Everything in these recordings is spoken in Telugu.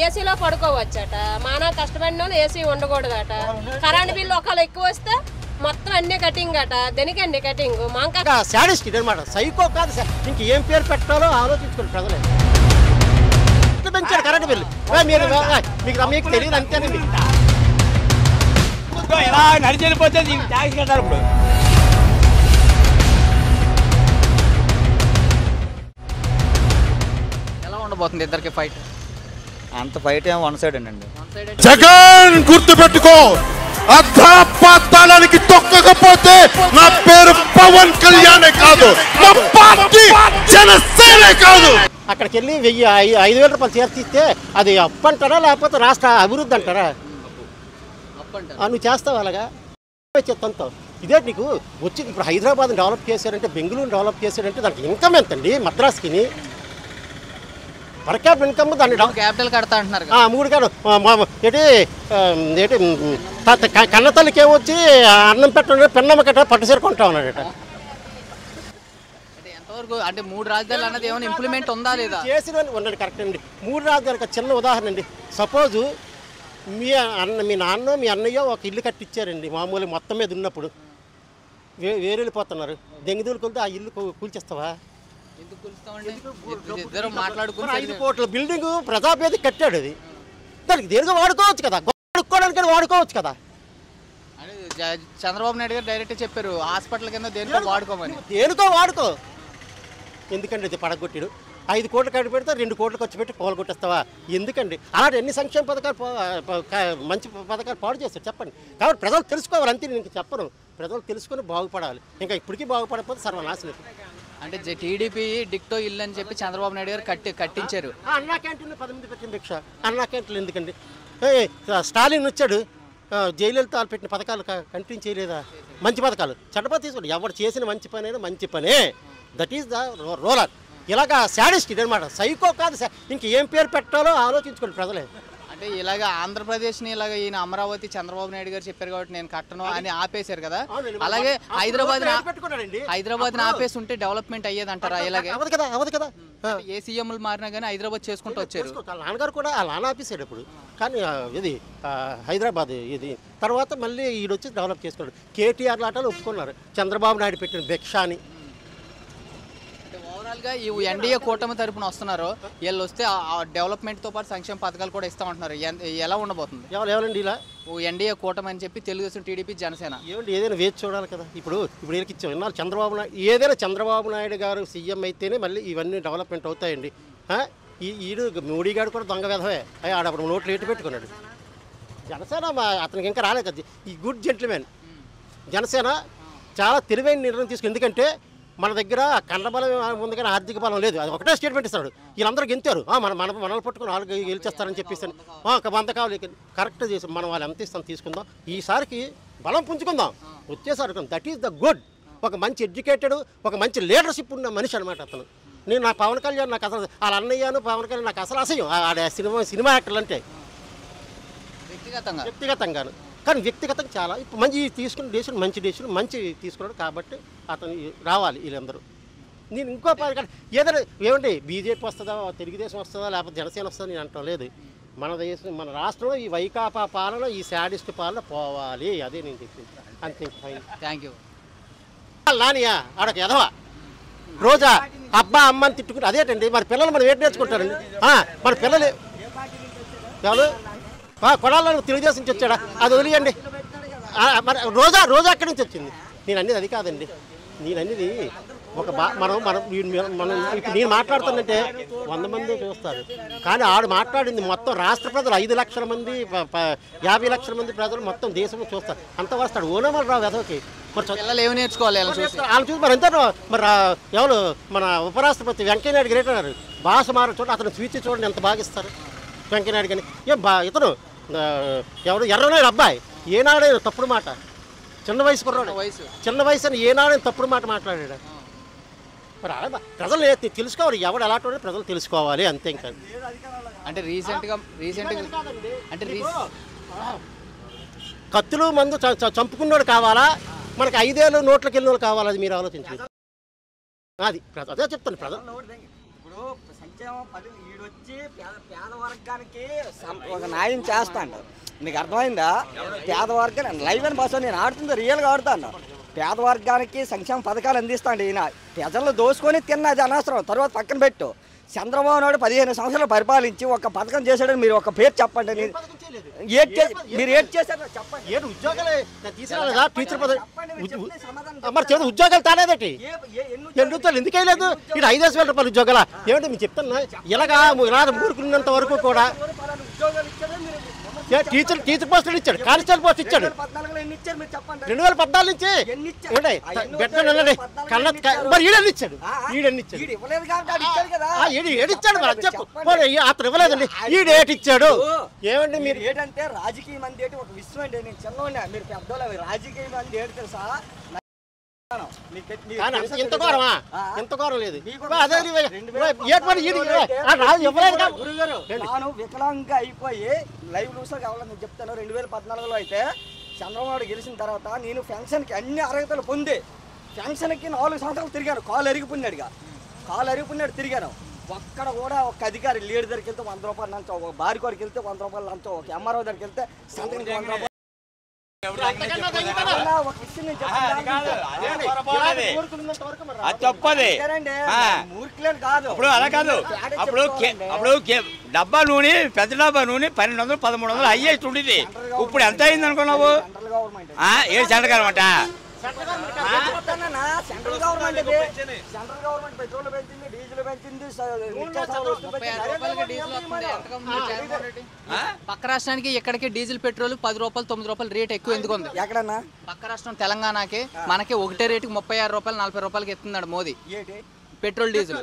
ఏసీలో పడుకోవచ్చట. మానా కష్టపడిన ఏసీ ఉండకూడదట. కరెంట్ బిల్లు ఒకళ్ళు ఎక్కువ వస్తే మొత్తం అన్ని కటింగ్ అట. దేనికండి కటింగ్? మాంకా శాడిస్ట్ అనమాట. సైకో కాదు సార్. ఇంక ఏం పేరు పెట్టాలో ఆలోచించుకోండి ప్రజలే. పెంచారు కరెంట్ బిల్లు. మీకు తెలియదు అంతేనండి. ఎలా నడిచెళ్ళిపోతే దీనికి ట్యాక్స్ కట్టారు. ఇప్పుడు ఎలా ఉండబోతుంది ఇద్దరికి ఫైట్? అంత ఫైట్ ఏమో వన్ సైడ్ అండి. జగన్ గుర్తు పెట్టుకో, అధాపాతాళానికి తొక్కకపోతే నా పేరు పవన్ కళ్యాణే కాదు, నా పార్టీ జనసేనే కాదు. అక్కడికి వెళ్ళి 5,000 రూపాయలు చేర్చిస్తే అది అప్పు అంటారా లేకపోతే రాష్ట్ర అభివృద్ధి అంటారా? నువ్వు చేస్తావు అలాగా చెప్తావు. ఇదే నీకు వచ్చి ఇప్పుడు హైదరాబాద్ డెవలప్ చేశారంటే, బెంగళూరు డెవలప్ చేశారంటే దానికి ఇన్కమ్ ఎంతండి? మద్రాస్కి పర్ క్యాపిటల్ ఇన్కమ్ దాన్ని క్యాపిటల్ కడతా అంటున్నారు. 3 కాదు ఏంటి ఏంటి కన్నతల్లికి ఏమొచ్చి అన్నం పెట్టండి పెన్నమ్మ కట్ట పట్టుసరి కొంటా ఉన్నాడట. ఎంతవరకు అంటే 3 రాజధానులు అన్నది ఏమైనా ఇంప్లిమెంట్ ఉందా లేదా? చేసిన ఉండండి కరెక్ట్ అండి. 3 రాజధానికి చిన్న ఉదాహరణ అండి. సపోజు మీ నాన్న మీ అన్నయ్య ఒక ఇల్లు కట్టించారండి. మామూలు మొత్తం మీద ఉన్నప్పుడు వేరెళ్ళిపోతున్నారు. దెంగిదూలు కొలితే ఆ ఇల్లు కూల్చేస్తావా? ఇద్దరు మాట్లాడుకుని 5 కోట్ల బిల్డింగ్ ప్రజాపేది కట్టాడు. అది దానికి దేనిగా వాడుకోవచ్చు కదా, వాడుకోవడానికి వాడుకోవచ్చు కదా. చంద్రబాబు నాయుడు గారు డైరెక్ట్ చెప్పారు హాస్పిటల్ కింద దేనికో వాడుకోమని. దేనికో వాడుకో. ఎందుకండి ఇది పడగొట్టాడు. 5 కోట్లు కట్టి పెడితే 2 కోట్లు ఖర్చు పెట్టి పోలగొట్టేస్తావా? ఎందుకండి అలాంటి ఎన్ని సంక్షేమ పథకాలు మంచి పథకాలు పాడు చేస్తారు చెప్పండి. కాబట్టి ప్రజలు తెలుసుకోవాలి అంతే. నేను చెప్పను, ప్రజలు తెలుసుకొని బాగుపడాలి. ఇంకా ఇప్పటికీ బాగుపడకపోతే సర్వనాశనం. అంటే టీడీపీ డిక్టో ఇల్లు అని చెప్పి చంద్రబాబు నాయుడు గారు కట్టించారు. అన్నా క్యాంటీన్లో 10 మంది పెట్టిన భిక్ష. అన్నా క్యాంటీన్లు ఎందుకండి? స్టాలిన్ వచ్చాడు, జయలలిత పెట్టిన పథకాలు కంటిన్యూ చేయలేదా? మంచి పథకాలు చట్టపతి తీసుకోండి. ఎవరు చేసిన మంచి పని అయినా మంచి పనే. That is the roller. ఇలాగా శాడిస్ట్ ఇదనమాట. సైకో కాదు సార్. ఇంక ఏం పేరు పెట్టాలో ఆలోచించుకోండి ప్రజలే. అంటే ఇలాగ ఆంధ్రప్రదేశ్ని ఇలాగ ఈయన అమరావతి చంద్రబాబు నాయుడు గారు చెప్పారు కాబట్టి నేను కట్టను అని ఆపేశారు కదా. అలాగే హైదరాబాద్ ఆపేసి ఉంటే డెవలప్మెంట్ అయ్యేది అంటారా? ఇలాగే అవదు కదా. ఏ సీఎంలు మారినా కానీ హైదరాబాద్ చేసుకుంటూ వచ్చారు. నాన్నగారు కూడా ఆ నాన్న ఆపేసాడు ఇప్పుడు. కానీ ఇది హైదరాబాద్ ఇది తర్వాత మళ్ళీ ఈడొచ్చి డెవలప్ చేసుకున్నాడు. కేటీఆర్ లాటలు ఒప్పుకున్నారు. చంద్రబాబు నాయుడు పెట్టిన భిక్ష అని. ఓవరాల్గా ఈ ఎన్డీఏ కూటమి తరపున వస్తున్నారు. వీళ్ళు వస్తే డెవలప్మెంట్తో పాటు సంక్షేమ పథకాలు కూడా ఇస్తామంటున్నారు. ఎలా ఉండబోతుంది? ఎవరండి ఇలా ఎన్డీఏ కూటమి అని చెప్పి తెలుగుదేశం, టీడీపీ, జనసేన ఏమండి ఏదైనా వేచి చూడాలి కదా. ఇప్పుడు వీళ్ళకి ఇచ్చాం విన్నారు. చంద్రబాబు నాయుడు ఏదైనా చంద్రబాబు నాయుడు గారు సీఎం అయితేనే మళ్ళీ ఇవన్నీ డెవలప్మెంట్ అవుతాయండి. ఈడు మోడీ గారు కూడా దొంగ విధవే. ఆడప్పుడు నోట్లు ఎటు పెట్టుకున్నాడు. జనసేన అతనికి ఇంకా రాలేదు కదా. ఈ గుడ్ జెంట్మెన్ జనసేన చాలా తెలివైన నిర్ణయం తీసుకుని. ఎందుకంటే మన దగ్గర కండ బలం ఉంది కానీ ఆర్థిక బలం లేదు. అది ఒకటే స్టేట్మెంట్ ఇస్తాడు. వీళ్ళందరూ గెంతారు. మనల్ని పట్టుకుని వాళ్ళు గెలిచేస్తారని చెప్పేసి వంద కావాలి కరెక్ట్ చేసి మనం వాళ్ళు ఎంత ఇస్తాం తీసుకుందాం. ఈసారికి బలం పుంజుకుందాం వచ్చేసరికి. That is the good. ఒక మంచి ఎడ్యుకేటెడ్, ఒక మంచి లీడర్షిప్ ఉన్న మనిషి అనమాట అతను. నేను నా పవన్ కళ్యాణ్ నాకు అసలు వాళ్ళ అన్నయ్యను పవన్ కళ్యాణ్ నాకు అసలు అసహ్యం. ఆడ సినిమా యాక్టర్లు అంటే వ్యక్తిగతంగాను. కానీ వ్యక్తిగతంగా చాలా ఇప్పుడు మంచి తీసుకున్న డెసిషన్ మంచి తీసుకున్నాడు. కాబట్టి అతను రావాలి వీళ్ళందరూ. నేను ఇంకో ఏదైనా ఏమండి బీజేపీ వస్తుందా, తెలుగుదేశం వస్తుందా, లేకపోతే జనసేన వస్తుందా నేను అంటాం లేదు. మన దేశం మన రాష్ట్రంలో ఈ వైకాపా పాలన, ఈ శాడిస్ట్ పాలన పోవాలి. అదే నేను చెప్పింది. అంతే. Thank you. నానియా ఆడొక ఎదవా రోజా అబ్బా అమ్మ అని తిట్టుకుంటే అదేటండి. మరి పిల్లలు మనం ఏంటి నేర్చుకుంటారండి? మన పిల్లలు ఎవరు కొడాలను తెలుగుదేశం నుంచి వచ్చాడా? అది వదిలేయండి. మరి రోజా అక్కడి నుంచి వచ్చింది. నేను అనేది అది కాదండి. నేను అనేది ఒక మనం ఇప్పుడు నేను మాట్లాడుతానంటే 100 మంది చూస్తారు. కానీ ఆడు మాట్లాడింది మొత్తం రాష్ట్ర ప్రజలు 5 లక్షల మంది 50 లక్షల మంది ప్రజలు మొత్తం దేశంలో చూస్తారు. అంత వస్తాడు ఓనమని రావు ఎదవకి. మరి పిల్లలు ఏమి నేర్చుకోవాలి? వాళ్ళు చూసి మరి ఎంత మరి ఎవరు మన ఉపరాష్ట్రపతి వెంకయ్యనాయుడు గ్రేట్ అన్నారు. భాష మార చూడండి, అతను స్వీచ్ చూడండి ఎంత బాగా ఇస్తారు వెంకయ్యనాయుడు. కానీ ఇతను ఎవరు ఎర్రనాయుడు అబ్బాయి ఏనాడైనా తప్పుడు మాట, చిన్న వయసు కుర్రాడు, చిన్న వయసు అని ఏనాడైనా తప్పుడు మాట మాట్లాడాడు. మరి ప్రజలు తెలుసుకోవాలి. ఎవడు ఎలాంటి ప్రజలు తెలుసుకోవాలి అంతే. ఇంకా అంటే రీసెంట్గా అంటే కత్తులు మందు చంపుకున్నోడు కావాలా, మనకి 5 ఏళ్ళు నోట్లకి వెళ్ళిన వాళ్ళు కావాలా? అది మీరు ఆలోచించండి. అది అదే చెప్తాను. ప్రజలు ఇప్పుడు సంక్షేమం ఈడొచ్చి పేద వర్గానికి ఒక న్యాయం చేస్తాడు. నీకు అర్థమైందా? పేద వర్గాన్ని లైవ్ అని భాష నేను ఆడుతుంది రియల్గా ఆడుతాను. పేద వర్గానికి సంక్షేమ పథకాలు అందిస్తాడు ఈయన. ప్రజలు దోసుకొని తిన్నది అనవసరం, తర్వాత పక్కన పెట్టు. చంద్రబాబు నాయుడు 15 సంవత్సరాలు పరిపాలించి ఒక పథకం చేశాడని మీరు ఒక పేరు చెప్పండి. మీరు ఏడ్ చేశారో చెప్పండి. ఏడు ఉద్యోగాలు తీసుకురాలేదా? టీచర్ మరి ఉద్యోగాలు తానేదటి ఎందుకు వేయలేదు? ఇటు 5,000 రూపాయలు ఉద్యోగాల ఏమిటి మీరు చెప్తున్నా? ఇలాగా ఊరుకున్నంత వరకు కూడా టీచర్ పోస్టులు ఇచ్చాడు, కానిస్టేబుల్ పోస్ట్ ఇచ్చాడు 2014 నుంచి. మరి ఈడెన్ని ఇచ్చాడు? ఏడిచ్చాడు మరి చెప్పు. అతను ఇవ్వలేదండి, ఈడేటిచ్చాడు. ఏమండి మీరు ఏంటంటే రాజకీయ మంది ఏంటి ఒక విషయం అండి. నేను చిన్న మీరు పెద్దోళ్ళు రాజకీయ మంది ఏంటి తెలుసా? ఇంత ఘోరమా? ఇంత ఘోరం లేదు. నేను వికలాంగా అయిపోయి లైవ్ న్యూస్ లో కావాలని నేను చెప్తాను. 2014లో అయితే చంద్రబాబు గెలిచిన తర్వాత నేను పెన్షన్కి అన్ని అర్హతలు పొంది పెన్షన్కి 4 సంవత్సరాలు తిరిగాను. కాలు అరిగిపోయినాడు తిరిగాను. ఒక్కడ కూడా ఒక అధికారి లీడర్ దగ్గరికి వెళ్తే 100 రూపాయలు లంచం, ఒక బారి కొరికి వెళ్తే 100 రూపాయలు లంచం, ఒక ఎంఆర్ఓ దగ్గరికి వెళ్తే సంతకానికి 100 రూపాయలు. మూర్ఖులని కాదు. అప్పుడు అలా కాదు. అప్పుడు డబ్బా నూనె, పెద్ద డబ్బా నూనె 1200 1300 హైయెస్ట్ ఉండేది. ఇప్పుడు ఎంత అయింది అనుకున్నావు? ఏడు centre government central government petrol పెంచింది, డీజిల్ పెంచింది. పక్క రాష్ట్రానికి ఎక్కడికి డీజిల్ పెట్రోల్ 10 రూపాయలు 9 రూపాయలు రేట్ ఎక్కువ ఎందుకు ఉంది? ఎక్కడన్నా పక్క రాష్ట్రం తెలంగాణకి మనకి ఒకటే రేటుకి 36 రూపాయలు 40 రూపాయలకి ఎత్తున్నాడు మోదీ పెట్రోల్ డీజిల్.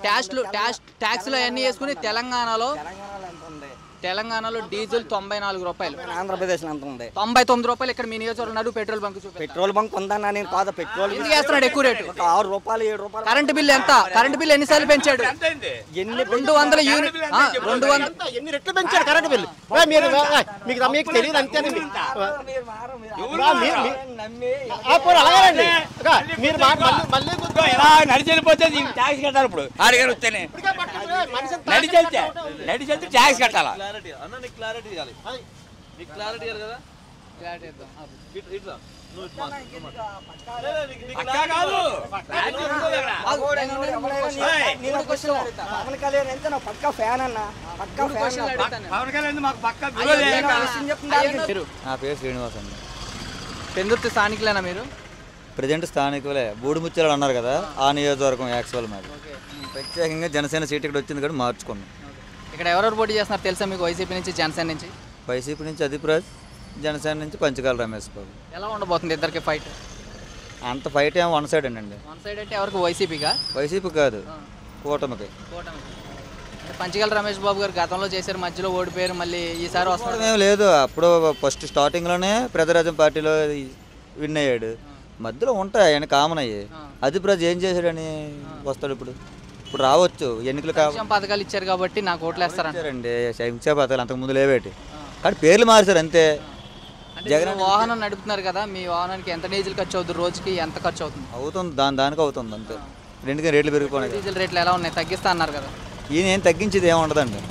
ట్యాక్స్లు అవన్నీ వేసుకుని తెలంగాణలో డీజిల్ 94 రూపాయలు, ఆంధ్రప్రదేశ్ ఎంత ఉంది 99 రూపాయలు. ఇక్కడ మీ నియోజకవర్గం పెట్రోల్ బంక్ పెట్రోల్ బంక్ ఉందన్నా? నేను కాదు, పెట్రోల్ ఎందుకు వేస్తున్నాడు ఎక్కువ రేటు? 6 రూపాయలు 7 రూపాయలు. కరెంట్ బిల్ ఎంత? కరెంట్ బిల్ ఎన్నిసార్లు పెంచాడు? 200 యూనిట్ 200 ఎన్ని రెట్లు పెంచాడు కరెంట్ బిల్? మీకు తెలియదు అంతే. నడిచెళ్ళిపోతే ట్యాక్స్ కట్టాలి. ఇప్పుడు ఆడిగారు వస్తేనే నడిచెళ్తే ట్యాక్స్ కట్టాలా? పవన్ కళ్యాణ్ ఎంత పక్కా ఫ్యాన్ అన్న, పక్కా ఫ్యాన్. పవన్ కళ్యాణ్ మాకు పక్కా. నా పేరు శ్రీనివాస్ అండి. పెందుర్తి స్థానికులేనా మీరు? ప్రజెంట్ స్థానికులే. బూడిముచ్చాలు అన్నారు కదా, ఆ నియోజకవర్గం యాక్చువల్ మరి. ప్రత్యేకంగా జనసేన సీట్ ఇక్కడ వచ్చింది కూడా మార్చుకున్నాం. ఇక్కడ ఎవరెవరు పోటీ చేస్తున్నారు తెలుసా మీకు? వైసీపీ నుంచి, జనసేన నుంచి? వైసీపీ నుంచి అదిప్రాజ్, జనసేన నుంచి పంచకాల రమేష్ బాబు. ఎలా ఉండబోతుంది ఇద్దరికి ఫైట్? అంత ఫైట్ ఏమో వన్ సైడ్ అండి. వన్ సైడ్ అంటే ఎవరికి? వైసీపీగా? వైసీపీ కాదు, కూటమికి. పంచకాల రమేష్ బాబు గారు గతంలో చేశారు, మధ్యలో ఓడిపోయారు, మళ్ళీ ఈసారి వస్తారు ఏం లేదు. అప్పుడు ఫస్ట్ స్టార్టింగ్లోనే ప్రజారాజ్యం పార్టీలో విన్ అయ్యాడు. మధ్యలో ఉంటాయి ఆయన కామన్ అయ్యి. అదిప్రాజ్ ఏం చేశాడని వస్తాడు ఇప్పుడు? ఇప్పుడు రావచ్చు ఎన్నికలు పథకాలు ఇచ్చారు కాబట్టి నాకు ఓట్లు వేస్తారండి. సంక్షేమ పథకాలు అంతకు ముందు లేవేటి, కానీ పేర్లు మార్చారు అంతే. జగన్ వాహనం నడుపుతున్నారు కదా, మీ వాహనానికి ఎంత డీజిల్ ఖర్చు అవుతుంది? రోజుకి ఎంత ఖర్చు అవుతుంది? అవుతుంది, దానికి అవుతుంది అంతే. రెండుగా రేట్లు పెరిగిపోయినాయి. డీజిల్ రేట్లు ఎలా ఉన్నాయి? తగ్గిస్తా అన్నారు కదా. ఈయన ఏం తగ్గించేది ఏమి ఉండదండి.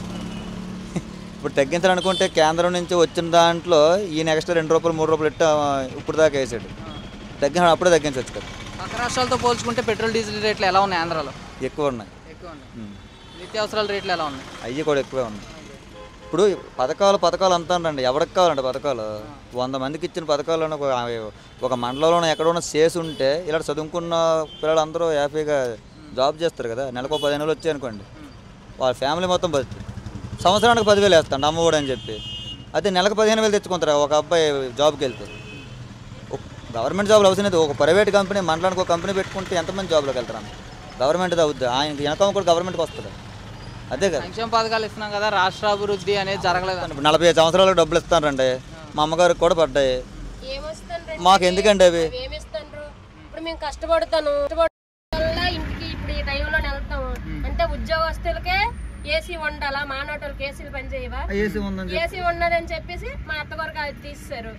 ఇప్పుడు తగ్గించాలనుకుంటే కేంద్రం నుంచి వచ్చిన దాంట్లో ఈయన ఎక్స్ట్రా 2 రూపాయలు 3 రూపాయలు ఇట్ట ఇప్పుడు దాకా వేసాడు. అప్పుడే తగ్గించవచ్చు కదా. పక్క రాష్ట్రాలతో పోల్చుకుంటే పెట్రోల్ డీజిల్ రేట్లు ఎలా ఉన్నాయి? ఆంధ్రాలో ఎక్కువ ఉన్నాయి. నిత్యావసరాల రేట్లు ఎలా ఉన్నాయి? అవి కూడా ఎక్కువే ఉన్నాయి. ఇప్పుడు పథకాలు అంటారండి, ఎవరికి కావాలండి పథకాలు? 100 మందికి ఇచ్చిన పథకాలను ఒక మండలంలో ఎక్కడైనా చేసి ఉంటే ఇలా చదువుకున్న పిల్లలందరూ హ్యాపీగా జాబ్ చేస్తారు కదా. నెలకు 15,000 వచ్చాయి అనుకోండి, వాళ్ళ ఫ్యామిలీ మొత్తం బతుకు. సంవత్సరానికి 10,000 వేస్తాడు అమ్మఒడి అని చెప్పి. అదే నెలకు 15,000 తెచ్చుకుంటారు ఒక అబ్బాయి జాబ్కి వెళ్తే. గవర్నమెంట్ జాబ్లు అవసరం లేదు. ఒక ప్రైవేట్ కంపెనీ మండలానికి ఒక కంపెనీ పెట్టుకుంటే ఎంతమంది జాబ్లోకి వెళ్తారు? గవర్నమెంట్ అవుద్ది, ఆయనకి వెనక కూడా గవర్నమెంట్కి వస్తుంది. అదే కదా. సంక్షేమ పథకాలు ఇస్తున్నాం కదా, రాష్ట్ర అభివృద్ధి అనేది జరగలేదు. 45 సంవత్సరాలకు డబ్బులు ఇస్తానండి, మా అమ్మగారికి కూడా పడ్డాయి. మాకు ఎందుకండి అవి? ఇప్పుడు మేము కష్టపడతాను ఇంటికి, ఇప్పుడు ఈ టైంలో వెళ్తాము అంటే ఉద్యోగస్తులకే ఏసీ ఉండాలా, మానవులకి ఏసీలు పని చేయవా? ఏసీ ఉన్నదని చెప్పేసి మా అత్తగారికి అది తీసేశారు.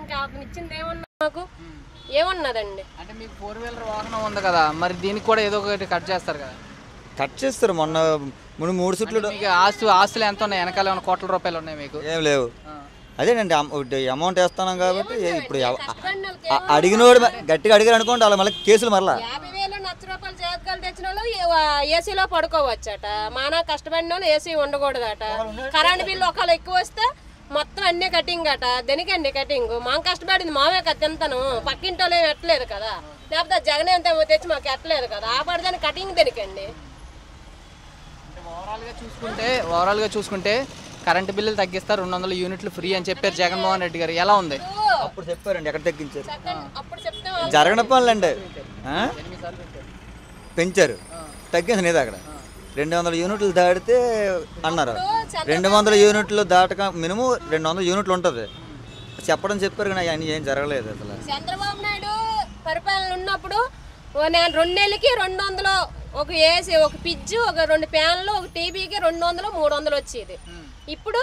ఇంకా అతను ఇచ్చింది ఏమన్నా మాకు ఏమన్నదండి? అంటే మీకు 4 వీలర్ వాహనం ఉంది కదా, మరి దీనికి కూడా ఏదో ఒకటి కట్ చేస్తారు కదా. కట్ చేస్తారు. మొన్న 3 సుట్లు మీకు ఆస్తులు ఎంత ఉన్నాయి? వెనకాల ఏమైనా కోట్ల రూపాయలు ఉన్నాయి మీకు? ఏం లేవు. అదేనండి అమౌంట్ వేస్తున్నాం కాబట్టి ఇప్పుడు అడిగినోడు గట్టిగా అడిగారు అనుకోండి, అలా మళ్ళీ కేసులు మరలా 50,000 లక్ష రూపాయలు చేతికలు తెచ్చిన వాళ్ళు ఏసీలో పడుకోవచ్చట. మానా కష్టపడిన వాళ్ళు ఏసీ ఉండకూడదట. కరెంట్ బిల్లు ఒకళ్ళు ఎక్కువ వస్తే మొత్తం అన్ని కటింగ్ అట. దేనికండి కటింగ్? మాకు కష్టపడింది మామే కదా తింటాను, పక్కింటి వాళ్ళు ఏమి ఎట్టలేదు కదా, లేకపోతే జగన్ ఎంత తెచ్చి మాకు ఎట్టలేదు కదా. ఆ పడదాన్ని కటింగ్ దేనికండి? ఓవరాల్గా చూసుకుంటే కరెంటు బిల్లులు తగ్గిస్తారు, 200 యూనిట్లు ఫ్రీ అని చెప్పారు జగన్మోహన్ రెడ్డి గారు. ఎలా ఉంది? అప్పుడు చెప్పారండి, ఎక్కడ తగ్గించారు? అప్పుడు చెప్తే జరగని పనులండి పెంచారు, తగ్గించలేదు. అక్కడ 200 యూనిట్లు దాటితే అన్నారు. 200 యూనిట్లు దాటక మినిమం 200 యూనిట్లు ఉంటుంది చెప్పారు కానీ అవన్నీ ఏం జరగలేదు. అసలు చంద్రబాబు నాయుడు పరిపాలన ఉన్నప్పుడు నేను 2 నెలలకి 200 ఒక ఏసీ, ఒక పిజ్జు, ఒక 2 ఫ్యాన్లు, ఒక టీవీకి 200 300 వచ్చేది. ఇప్పుడు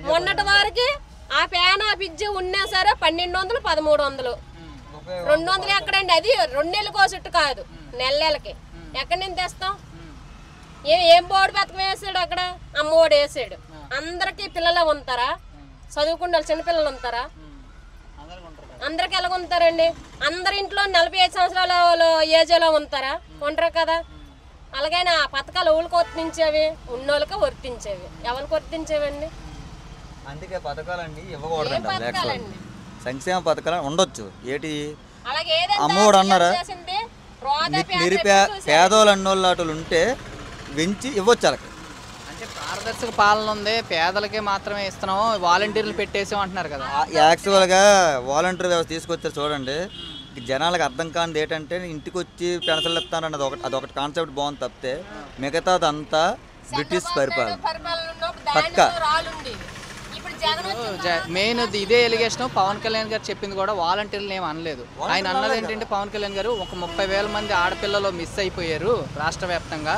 మొన్నటి వారికి ఆ ఫ్యాన్ ఆ పిజ్జు ఉన్నా సరే 1200 1300. 200 ఎక్కడండి? అది 2 నెలలకు కోసట్టు కాదు, నెలకి ఎక్కడి నుంచి తెస్తాం? ఏం బోర్డు పథకం వేసాడు అక్కడ? అమ్మఒడి వేసాడు. అందరికి పిల్లలు ఉంటారా? చదువుకున్న చిన్నపిల్లలు ఉంటారా? అందరికి ఎలాగ ఉంటారండి? అందరి ఇంట్లో 45 సంవత్సరాల ఏజ్లో ఉంటారా? ఉండరు కదా. అలాగైనా ఆ పథకాలు ఊళ్ళకి వర్తించేవి, ఉన్నోళ్ళకి వర్తించేవి. ఎవరికి వర్తించేవండి? అందుకే పథకాలండి ఇవ్వకూడదండి. సంక్షేమ పథకాలు ఉండొచ్చు. ఏటి అమ్మఒడు అన్నారా? పేదోళ్ళు అన్నోళ్ళు అటు ఉంటే వెంచి ఇవ్వచ్చు. వాళ్ళకి అంటే పారదర్శక పాలన ఉంది, పేదలకే మాత్రమే ఇస్తున్నాము, వాలంటీర్లు పెట్టేసాం అంటున్నారు కదా. యాక్చువల్గా వాలంటీర్ వ్యవస్థ తీసుకొచ్చారు చూడండి. జనాలకు అర్థం కానిది ఏంటంటే ఇంటికి వచ్చి పెన్షన్లు ఇస్తానన్నది అదొకటి కాన్సెప్ట్ బాగుంది తప్పితే మిగతాదంతా బ్రిటిష్ పరిపాలన పక్క. మెయిన్ ఇదే ఎలిగేషన్ పవన్ కళ్యాణ్ గారు చెప్పింది కూడా. వాలంటీర్లు ఏమి అనలేదు. ఆయన అన్నది ఏంటంటే పవన్ కళ్యాణ్ గారు ఒక 30,000 మంది ఆడపిల్లలు మిస్ అయిపోయారు రాష్ట్ర వ్యాప్తంగా.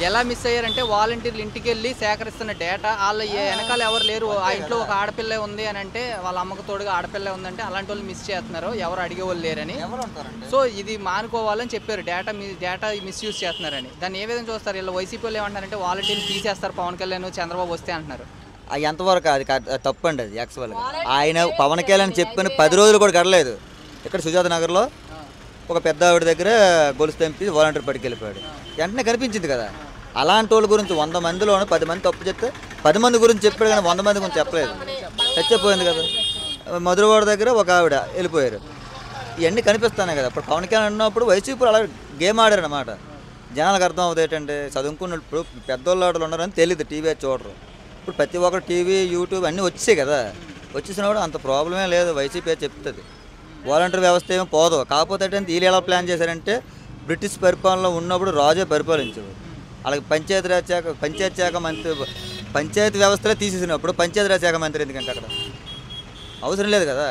ఎలా మిస్ అయ్యారంటే వాలంటీర్లు ఇంటికి వెళ్ళి సేకరిస్తున్న డేటా వాళ్ళ వెనకాల ఎవరు లేరు. ఆ ఇంట్లో ఒక ఆడపిల్ల ఉంది అని అంటే వాళ్ళ అమ్మకు తోడుగా ఆడపిల్ల ఉందంటే అలాంటి వాళ్ళు మిస్ చేస్తున్నారు, ఎవరు అడిగేవాళ్ళు లేరని. సో ఇది మానుకోవాలని చెప్పారు. డేటా మిస్యూజ్ చేస్తున్నారని. దాన్ని ఏ విధంగా చూస్తారు? వీళ్ళు వైసీపీ వాళ్ళు ఏమంటారంటే వాలంటీర్లు తీసేస్తారు పవన్ కళ్యాణ్ చంద్రబాబు వస్తే అంటున్నారు. ఎంతవరకు అది తప్పండి. అది యాక్చువల్గా ఆయన పవన్ కళ్యాణ్ చెప్పిన 10 రోజులు కూడా గడలేదు. ఇక్కడ సుజాత నగర్లో ఒక పెద్ద ఆవిడ దగ్గర గొలుసు తెంపి వాలంటీర్ పట్టుకెళ్ళిపోయాడు. వెంటనే కనిపించింది కదా. అలాంటి వాళ్ళ గురించి 100 మందిలో 10 మంది తప్పు చెప్తే 10 మంది గురించి చెప్పాడు కానీ 100 మంది గురించి చెప్పలేదు. చచ్చిపోయింది కదా. మధురవాడ దగ్గర ఒక ఆవిడ వెళ్ళిపోయారు. ఇవన్నీ కనిపిస్తానే కదా. ఇప్పుడు పవన్ కళ్యాణ్ ఉన్నప్పుడు వైసీపీ అలా గేమ్ ఆడారు అన్నమాట. జనాలకు అర్థం అవుతుంది ఏంటంటే చదువుకున్నప్పుడు పెద్దోళ్ళు ఆటలు ఉన్నారని తెలియదు, టీవీ చూడరు. ఇప్పుడు ప్రతి ఒక్కరు టీవీ యూట్యూబ్ అన్నీ వచ్చాయి కదా. వచ్చేసినప్పుడు అంత ప్రాబ్లమే లేదు. వైసీపీ చెప్తుంది వాలంటీర్ వ్యవస్థ ఏమీ పోదు. కాకపోతే వీళ్ళు ఎలా ప్లాన్ చేశారంటే బ్రిటిష్ పరిపాలనలో ఉన్నప్పుడు రాజే పరిపాలించేవారు. అలాగే పంచాయతీ శాఖ మంత్రి పంచాయతీ వ్యవస్థలో తీసేసినప్పుడు పంచాయతీరాజ్ శాఖ మంత్రి ఎందుకంటే అక్కడ అవసరం లేదు కదా.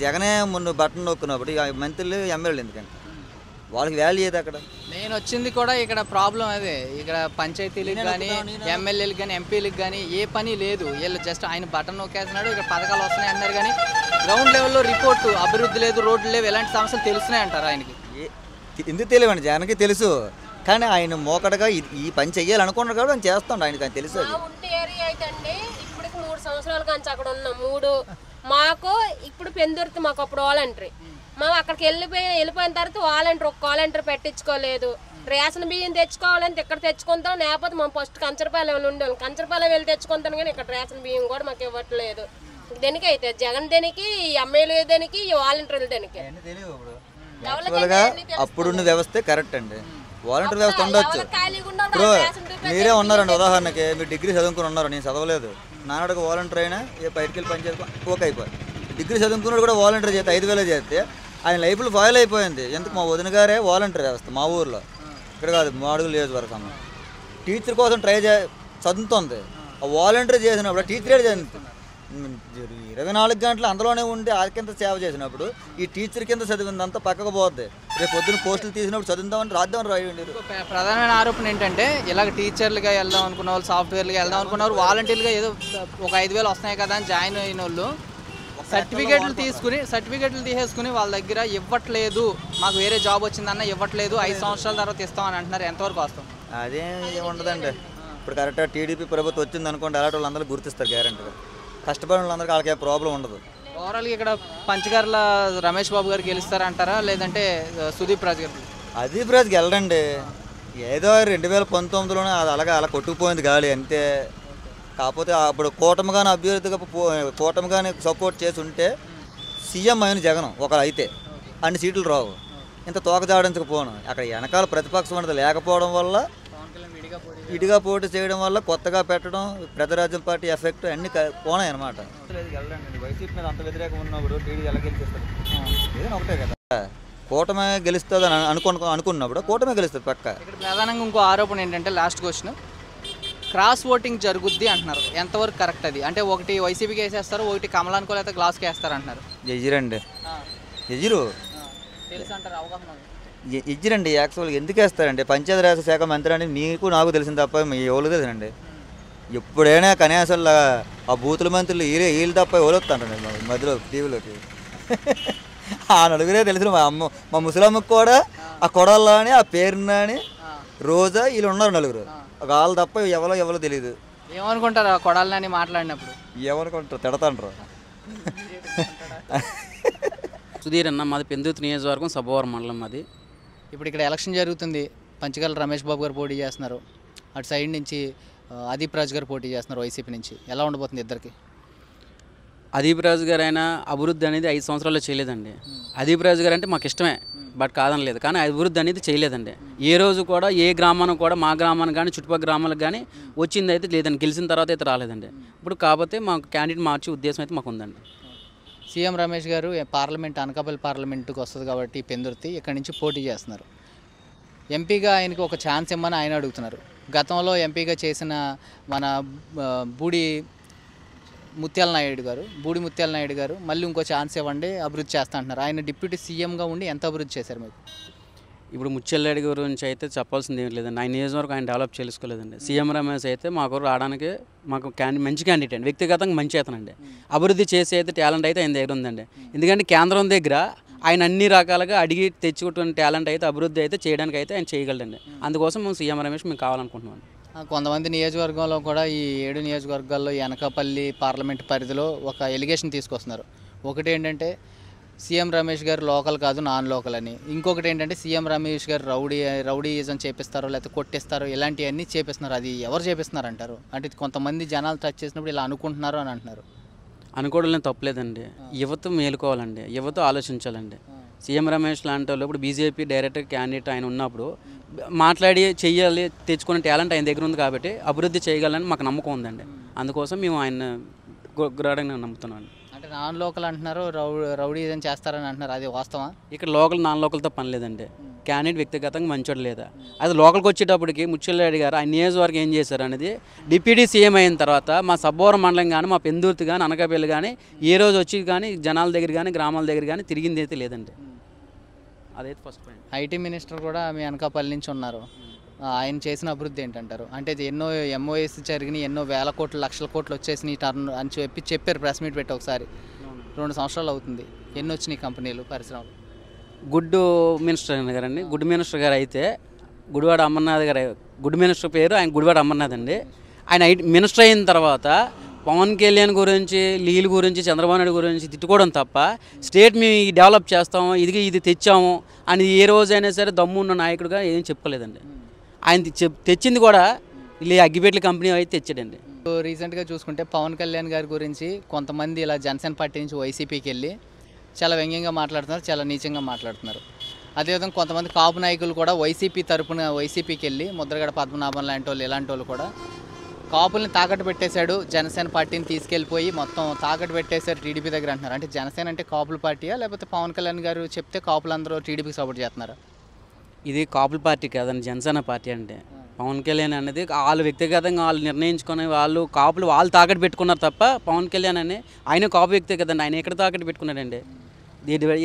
జగనే ముందు బటన్ నొక్కినప్పుడు మంత్రులు ఎమ్మెల్యేలు ఎందుకంటే వాళ్ళకి వాల్యూ ఏది? అక్కడ నేను వచ్చింది కూడా ఇక్కడ ప్రాబ్లం అదే. ఇక్కడ పంచాయతీలకు కానీ ఎమ్మెల్యేలకు కానీ ఎంపీలకు కానీ ఏ పని లేదు. వీళ్ళు జస్ట్ ఆయన బటన్ నొక్కేస్తున్నాడు, ఇక్కడ పథకాలు వస్తున్నాయి అన్నారు కానీ గ్రౌండ్ లెవెల్లో రిపోర్టు అభివృద్ధి లేదు, రోడ్లు లేవు, ఎలాంటి సమస్యలు తెలుస్తున్నాయి అంటారు ఆయనకి. ఎందుకు తెలియవండి? జనానికి తెలుసు కానీ ఆయన మోకడగా ఈ పని చెయ్యాలనుకున్నారు కాబట్టి ఆయన చేస్తాడు. ఆయనకి తెలుసు. ఇప్పటికి 3 సంవత్సరాల నుంచి అక్కడ ఉన్నాం. మాకు ఇప్పుడు పెందుర్తి మాకు అప్పుడు వాలంటరీ మేము అక్కడికి వెళ్ళిపోయిన తర్వాత ఒక వాలంటీర్ పెట్టించుకోలేదు. రేషన్ బియ్యం తెచ్చుకోవాలంటే ఇక్కడ తెచ్చుకుంటాం, లేకపోతే మేము ఫస్ట్ కంచరపాలెం ఉండేవాళ్ళం. కంచరపాలెం వెళ్ళి తెచ్చుకుంటాను కానీ ఇక్కడ రేషన్ బియ్యం కూడా మాకు ఇవ్వట్లేదు. దేనికి అయితే జగన్ దేనికి, ఈ ఎమ్మెల్యే దేనికి, ఈ వాలంటీర్లు దేనికి? అప్పుడున్న వ్యవస్థే కరెక్ట్ అండి. వాలంటీర్ వ్యవస్థ ఉండొచ్చు. ఇప్పుడు మీరే ఉన్నారండి, ఉదాహరణకి మీరు డిగ్రీ చదువుకుని ఉన్నారు, నేను చదవలేదు. నాన్నకు వాలంటీర్ అయినా బయటికి వెళ్ళి పని చేసి ఓకే అయిపోయి. డిగ్రీ చదువుకున్నాడు కూడా వాలంటీర్ చేస్తే 5,000 చేస్తే ఆయన లైఫ్లో ఫాయిల్ అయిపోయింది. ఎందుకు? మా వదిన గారే వాలంటీర్ వ్యవస్థ మా ఊర్లో, ఇక్కడ కాదు మాడుగులు నియోజకవర్గం. టీచర్ కోసం చదువుతుంది. ఆ వాలంటీర్ చేసినప్పుడు టీచరే చదువుతుంది. 24 గంటలు అందులోనే ఉండి ఆకింత సేవ చేసినప్పుడు ఈ టీచర్ కింద చదివిందంతా పక్కకు పోద్ది. రేపు పొద్దున్న పోస్టులు తీసినప్పుడు చదువుదామని రాద్దామని రాయండి. ప్రధానమైన ఆరోపణ ఏంటంటే ఇలాగ టీచర్లుగా వెళ్దాం అనుకున్న వాళ్ళు, సాఫ్ట్వేర్లుగా వెళ్దాం అనుకున్నారు, వాలంటీర్లుగా ఏదో ఒక 5,000 వస్తున్నాయి కదా అని జాయిన్ అయిన వాళ్ళు సర్టిఫికెట్లు తీసేసుకుని వాళ్ళ దగ్గర ఇవ్వట్లేదు, మాకు వేరే జాబ్ వచ్చిందన్న ఇవ్వట్లేదు, 5 సంవత్సరాల తర్వాత ఇస్తామని అంటున్నారు. ఎంతవరకు వస్తాం? అదేం ఉండదండి. ఇప్పుడు కరెక్ట్గా టీడీపీ ప్రభుత్వం వచ్చింది అనుకోండి, అలాంటి వాళ్ళందరూ గుర్తిస్తారు గ్యారెంటీగా. కష్టపడిన వాళ్ళందరికీ వాళ్ళకి ఏ ప్రాబ్లం ఉండదు. ఓవరాల్గా ఇక్కడ పంచకర్ల రమేష్ బాబు గారు గెలుస్తారంటారా, లేదంటే సుదీప్ రాజు గారు? అదీప్ రాజుకి వెళ్ళండి. ఏదో 2019లోనే అది అలా కొట్టుకుపోయింది గాలి అంతే. కాకపోతే అప్పుడు కూటమిగానే అభ్యర్థిగా కూటమిగానే సపోర్ట్ చేసి ఉంటే సీఎం అయిన జగన్ ఒకరు అయితే అన్ని సీట్లు రావు. ఇంత తోకజాడించకపోను. అక్కడ వెనకాల ప్రతిపక్షం అనేది లేకపోవడం వల్ల, ఇటుగా పోటీ చేయడం వల్ల, కొత్తగా పెట్టడం, ప్రజారాజ్యం పార్టీ ఎఫెక్ట్ అన్ని పోనాయి అనమాట. వైసీపీ మీద అంత వ్యతిరేకం ఉన్నప్పుడు టీడీ ఎలా గెలిచేస్తారు? ఏదైనా ఒకటే కదా, కూటమి గెలుస్తుంది అని అనుకున్నప్పుడు కూటమి గెలుస్తుంది పక్క. ఇక్కడ ప్రధానంగా ఇంకో ఆరోపణ ఏంటంటే, లాస్ట్ క్వశ్చన్, క్రాస్ ఓటింగ్ జరుగుద్ది అంటున్నారు. ఎంతవరకు కరెక్ట్ అది? అంటే ఒకటి వైసీపీకి వేసేస్తారు, ఒకటి కమలానికో లేకపోతే గ్లాస్కి వేస్తారు అంటున్నారు. ఎజిరండి, ఎజిరు తెలుసు అంటారు, అవగాహన ఇచ్చిరండి. యాక్చువల్గా ఎందుకు వేస్తారండి? పంచాయతీరాజ్ శాఖ మంత్రి అని నీకు నాకు తెలిసింది తప్ప మీ ఎవరు తెలిసినండి. ఎప్పుడైనా కనీసం ఆ బూతుల మంత్రులు వీళ్ళు తప్ప ఎవరు వస్తారండి మధ్యలో టీవీలోకి. ఆ నలుగురే తెలిసిన మా ముసలమ్మకి కూడా ఆ కొడల్లో అని, ఆ పేరుని, రోజా వీళ్ళు ఉన్నారు నలుగురు. వాళ్ళు తప్ప ఎవరో తెలియదు. ఏమనుకుంటారు ఆ కొడాలని మాట్లాడినప్పుడు? ఏమనుకుంటారు? తిడతాంటారు. సుధీర్ అన్న, మాది పెందుర్తి నియోజకవర్గం సబ్బవరం మండలం మాది. ఇప్పుడు ఇక్కడ ఎలక్షన్ జరుగుతుంది. పంచకర్ల రమేష్ బాబు గారు పోటీ చేస్తున్నారు, అటు సైడ్ నుంచి అదీప్ రాజు గారు పోటీ చేస్తున్నారు వైసీపీ నుంచి. ఎలా ఉండబోతుంది ఇద్దరికి? అదీప్ రాజు గారు అయినా అభివృద్ధి అనేది 5 సంవత్సరాల్లో చేయలేదండి. అదీప్ రాజు గారు అంటే మాకు ఇష్టమే, బట్ కాదనలేదు. కానీ అభివృద్ధి అనేది చేయలేదండి. ఏ రోజు కూడా ఏ గ్రామానికి కూడా, మా గ్రామానికి కానీ చుట్టుపక్కల గ్రామాలకు కానీ వచ్చింది అయితే లేదండి. గెలిచిన తర్వాత అయితే రాలేదండి. ఇప్పుడు కాకపోతే మాకు క్యాండిడేట్ మార్చే ఉద్దేశం అయితే మాకు ఉందండి. సీఎం రమేష్ గారు పార్లమెంట్, అనకాపల్లి పార్లమెంటుకి వస్తుంది కాబట్టి పెందుర్తి, ఇక్కడి నుంచి పోటీ చేస్తున్నారు. ఎంపీగా ఆయనకి ఒక ఛాన్స్ ఇమ్మని ఆయన అడుగుతున్నారు. గతంలో ఎంపీగా చేసిన మన బూడి ముత్యాల నాయుడు గారు మళ్ళీ ఇంకో ఛాన్స్ ఇవ్వండి, అభివృద్ధి చేస్తా అంటున్నారు. ఆయన డిప్యూటీ సీఎంగా ఉండి ఎంత అభివృద్ధి చేశారు మీకు? ఇప్పుడు ముత్యాలరెడ్డి గురించి అయితే చెప్పాల్సింది ఏం లేదండి. ఆయన నియోజకవర్గం ఆయన డెవలప్ చేసుకోలేదండి. సీఎం రమేష్ అయితే మాకు రావడానికి మాకు మంచి క్యాండిడేట్ అండి, వ్యక్తిగతంగా మంచి అతనండి. అభివృద్ధి చేసే అయితే టాలెంట్ అయితే ఆయన దగ్గర ఉందండి. ఎందుకంటే కేంద్రం దగ్గర ఆయన అన్ని రకాలుగా అడిగి తెచ్చుకుంటున్న టాలెంట్ అయితే, అభివృద్ధి అయితే చేయడానికి అయితే ఆయన చేయగలడండి. అందుకోసం మేము సీఎం రమేష్ మేము కావాలనుకుంటున్నాం. కొంతమంది నియోజకవర్గంలో కూడా, ఈ 7 నియోజకవర్గాల్లో ఈ అనకాపల్లి పార్లమెంట్ పరిధిలో ఒక ఎలిగేషన్ తీసుకొస్తున్నారు. ఒకటి ఏంటంటే సీఎం రమేష్ గారు లోకల్ కాదు, నాన్ లోకల్ అని. ఇంకొకటి ఏంటంటే సీఎం రమేష్ గారు రౌడీయిజం చేపిస్తారో లేకపోతే కొట్టిస్తారో, ఇలాంటివన్నీ చేపిస్తున్నారు. అది ఎవరు చేపిస్తున్నారు అంటారు? అంటే కొంతమంది జనాలు టచ్ చేసినప్పుడు ఇలా అనుకుంటున్నారు అని అంటున్నారు. అనుకోవడం తప్పలేదండి. యువత మేలుకోవాలండి, యువత ఆలోచించాలండి. సీఎం రమేష్ లాంటి వాళ్ళు ఇప్పుడు బీజేపీ డైరెక్ట్ క్యాండిడేట్ ఆయన ఉన్నప్పుడు మాట్లాడి చెయ్యాలి, తెచ్చుకునే టాలెంట్ ఆయన దగ్గర ఉంది కాబట్టి అభివృద్ధి చేయగలని మాకు నమ్మకం ఉందండి. అందుకోసం మేము ఆయన గ్రాఢంగా నమ్ముతున్నాను. అంటే నాన్ లోకల్ అంటున్నారు, రౌడీజం చేస్తారని అంటున్నారు. అది వాస్తవా? ఇక్కడ లోకల్ నాన్ లోకల్తో పని లేదండి. క్యాండిడేట్ వ్యక్తిగతంగా మంచోడు లేదా, అది లోకల్కి వచ్చేటప్పటికి ముత్యాలరెడ్డి గారు ఆయన నియోజకవర్గం ఏం చేశారు అనేది, డిప్యూటీ సీఎం అయిన తర్వాత మా సబ్బవరం మండలం కానీ, మా పెందుర్తి కానీ, అనకాపల్లి కానీ ఏ రోజు వచ్చి కానీ జనాల దగ్గర కానీ గ్రామాల దగ్గర కానీ తిరిగింది అయితే లేదండి. అదైతే ఫస్ట్ పాయింట్. ఐటీ మినిస్టర్ కూడా మీ అనకాపల్లి నుంచి ఉన్నారు. ఆయన చేసిన అభివృద్ధి ఏంటంటారు? అంటే ఎన్నో ఎంఓఎస్ జరిగినాయి, ఎన్నో వేల కోట్లు, లక్షల కోట్లు వచ్చేసినాయి టర్న్ అని చెప్పారు ప్రెస్ మీట్ పెట్టి ఒకసారి. 2 సంవత్సరాలు అవుతుంది. ఎన్ని వచ్చినాయి కంపెనీలు, పరిశ్రమలు? గుడ్ మినిస్టర్ గారండి. గుడ్ మినిస్టర్ గారు అయితే గుడివాడ అమర్నాథ్ గారు, గుడ్ మినిస్టర్ పేరు ఆయన గుడివాడ అమర్నాథ్ అండి. ఆయన మినిస్టర్ అయిన తర్వాత పవన్ కళ్యాణ్ గురించి, లీల గురించి, చంద్రబాబు నాయుడు గురించి తిట్టుకోవడం తప్ప స్టేట్ మేము డెవలప్ చేస్తాము, ఇది తెచ్చాము అని ఏ రోజైనా సరే దమ్మున్న నాయకుడిగా ఏం చెప్పుకోలేదండి. ఆయన తెచ్చింది కూడా ఇలా అగ్గిపెట్ల కంపెనీ అయితే తెచ్చాడండి. రీసెంట్గా చూసుకుంటే పవన్ కళ్యాణ్ గారి గురించి కొంతమంది ఇలా జనసేన పార్టీ నుంచి వైసీపీకి వెళ్ళి చాలా వ్యంగ్యంగా మాట్లాడుతున్నారు, చాలా నీచంగా మాట్లాడుతున్నారు. అదేవిధంగా కొంతమంది కాపు నాయకులు కూడా వైసీపీ తరపున వైసీపీకి వెళ్ళి, ముద్రగడ పద్మనాభం లాంటి వాళ్ళు, ఇలాంటి వాళ్ళు కూడా కాపుల్ని తాకట్టు పెట్టేశాడు, జనసేన పార్టీని తీసుకెళ్ళిపోయి మొత్తం తాకట్టు పెట్టేశారు టీడీపీ దగ్గర అంటున్నారు. అంటే జనసేన అంటే కాపుల పార్టీయా, లేకపోతే పవన్ కళ్యాణ్ గారు చెప్తే కాపులందరూ టీడీపీకి సపోర్ట్ చేస్తున్నారా? ఇది కాపుల పార్టీ కాదండి, జనసేన పార్టీ అంటే. పవన్ కళ్యాణ్ అనేది వాళ్ళు వ్యక్తిగతంగా వాళ్ళు నిర్ణయించుకునే వాళ్ళు, కాపులు వాళ్ళు తాకట్టు పెట్టుకున్నారు తప్ప పవన్ కళ్యాణ్ అని ఆయన కాపు వ్యక్తి కదండి. ఆయన ఎక్కడ తాకట్టు పెట్టుకున్నాడండి?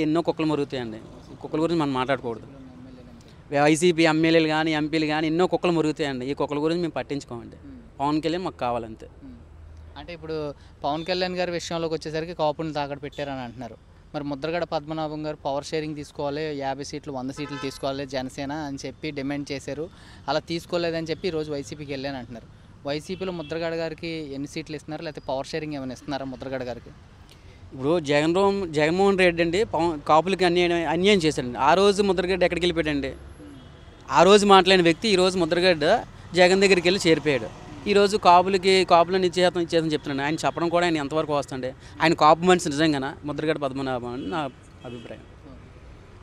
ఎన్నో కుక్కలు మురుగుతాయండి. కుక్కల గురించి మనం మాట్లాడకూడదు. వైసీపీ ఎమ్మెల్యేలు కానీ, ఎంపీలు కానీ ఎన్నో కుక్కలు మురుగుతాయండి. ఈ కుక్కల గురించి మేము పట్టించుకోమండి. పవన్ కళ్యాణ్ మాకు కావాలంతే. అంటే ఇప్పుడు పవన్ కళ్యాణ్ గారి విషయంలోకి వచ్చేసరికి కాపులను తాకట్టు పెట్టారని అంటున్నారు. మరి ముద్రగడ పద్మనాభం గారు పవర్ షేరింగ్ తీసుకోవాలి, 50 సీట్లు 100 సీట్లు తీసుకోవాలి జనసేన అని చెప్పి డిమాండ్ చేశారు. అలా తీసుకోలేదని చెప్పి ఈరోజు వైసీపీకి వెళ్ళాను అంటున్నారు. వైసీపీలో ముద్రగడ గారికి ఎన్ని సీట్లు ఇస్తున్నారు, లేకపోతే పవర్ షేరింగ్ ఏమైనా ఇస్తున్నారా ముద్రగడ గారికి? ఇప్పుడు జగన్మోహన్ రెడ్డి అండి కాపులకి అన్యాయం చేశాడండి. ఆ రోజు ముద్రగడ్డ ఎక్కడికి వెళ్ళిపోయాడండి? ఆ రోజు మాట్లాడిన వ్యక్తి ఈరోజు ముద్రగడ్డ జగన్ దగ్గరికి వెళ్ళి చేరిపోయాడు. ఈరోజు కాపులను ఇచ్చేతని చెప్తున్నాను. ఆయన చెప్పడం కూడా ఆయన ఎంతవరకు వస్తుండే? ఆయన కాపు మనిషి నిజంగా ముద్రగడ పద్మనాభం అని నా అభిప్రాయం.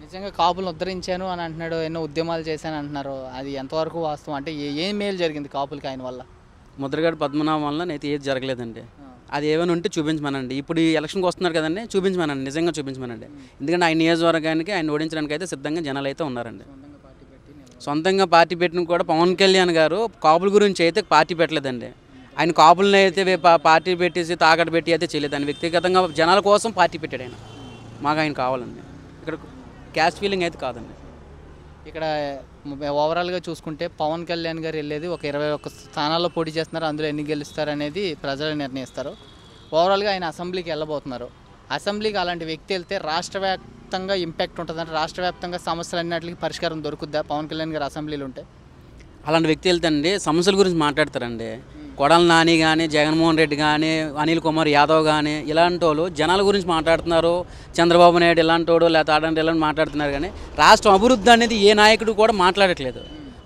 నిజంగా కాపులను ఉద్ధరించాను అని అంటున్నాడు, ఎన్నో ఉద్యమాలు చేశాను అంటున్నారు. అది ఎంతవరకు వాస్తవం? అంటే ఏం మేలు జరిగింది కాపులకి ఆయన వల్ల? ముద్రగడ పద్మనాభం వల్ల అయితే ఏది జరగలేదండి. అది ఏమైనా ఉంటే చూపించమనండి. ఇప్పుడు ఈ ఎలక్షన్కి వస్తున్నారు కదండి, చూపించమనండి, నిజంగా చూపించమనండి. ఎందుకంటే ఆయన నియోజకవర్గానికి ఆయన ఓడించడానికి అయితే సిద్ధంగా జనాలు అయితే ఉన్నారండి. సొంతంగా పార్టీ పెట్టిన కూడా పవన్ కళ్యాణ్ గారు కాపుల గురించి అయితే పార్టీ పెట్టలేదండి. ఆయన కాపులను అయితే పార్టీ పెట్టేసి తాకట్టు పెట్టి అయితే చేయలేదు. ఆయన వ్యక్తిగతంగా జనాల కోసం పార్టీ పెట్టాడు ఆయన. మాకు ఆయన కావాలండి. ఇక్కడ క్యాస్ట్ ఫీలింగ్ అయితే కాదండి. ఇక్కడ ఓవరాల్గా చూసుకుంటే పవన్ కళ్యాణ్ గారు వెళ్ళేది ఒక 21 స్థానాల్లో పోటీ చేస్తున్నారు. అందులో ఎన్ని గెలుస్తారు అనేది ప్రజలు నిర్ణయిస్తారు. ఓవరాల్గా ఆయన అసెంబ్లీకి వెళ్ళబోతున్నారు. అసెంబ్లీకి అలాంటి వ్యక్తి వెళ్తే రాష్ట్ర వ్యాప్తంగా ఇంపాక్ట్ ఉంటుందంటే, రాష్ట్ర వ్యాప్తంగా సమస్యలన్నింటికి పరిష్కారం దొరుకుద్దా పవన్ కళ్యాణ్ గారు అసెంబ్లీలో ఉంటే? అలాంటి వ్యక్తి వెళ్తానండి సమస్యల గురించి మాట్లాడతారండి. కొడాల నాని కానీ, జగన్మోహన్ రెడ్డి కానీ, అనిల్ కుమార్ యాదవ్ కానీ ఇలాంటి వాళ్ళు జనాల గురించి మాట్లాడుతున్నారు. చంద్రబాబు నాయుడు ఇలాంటి వాడు లేకపోతే ఆడంటే ఇలాంటి మాట్లాడుతున్నారు. కానీ రాష్ట్రం అభివృద్ధి అనేది ఏ నాయకుడు కూడా మాట్లాడట్లేదు.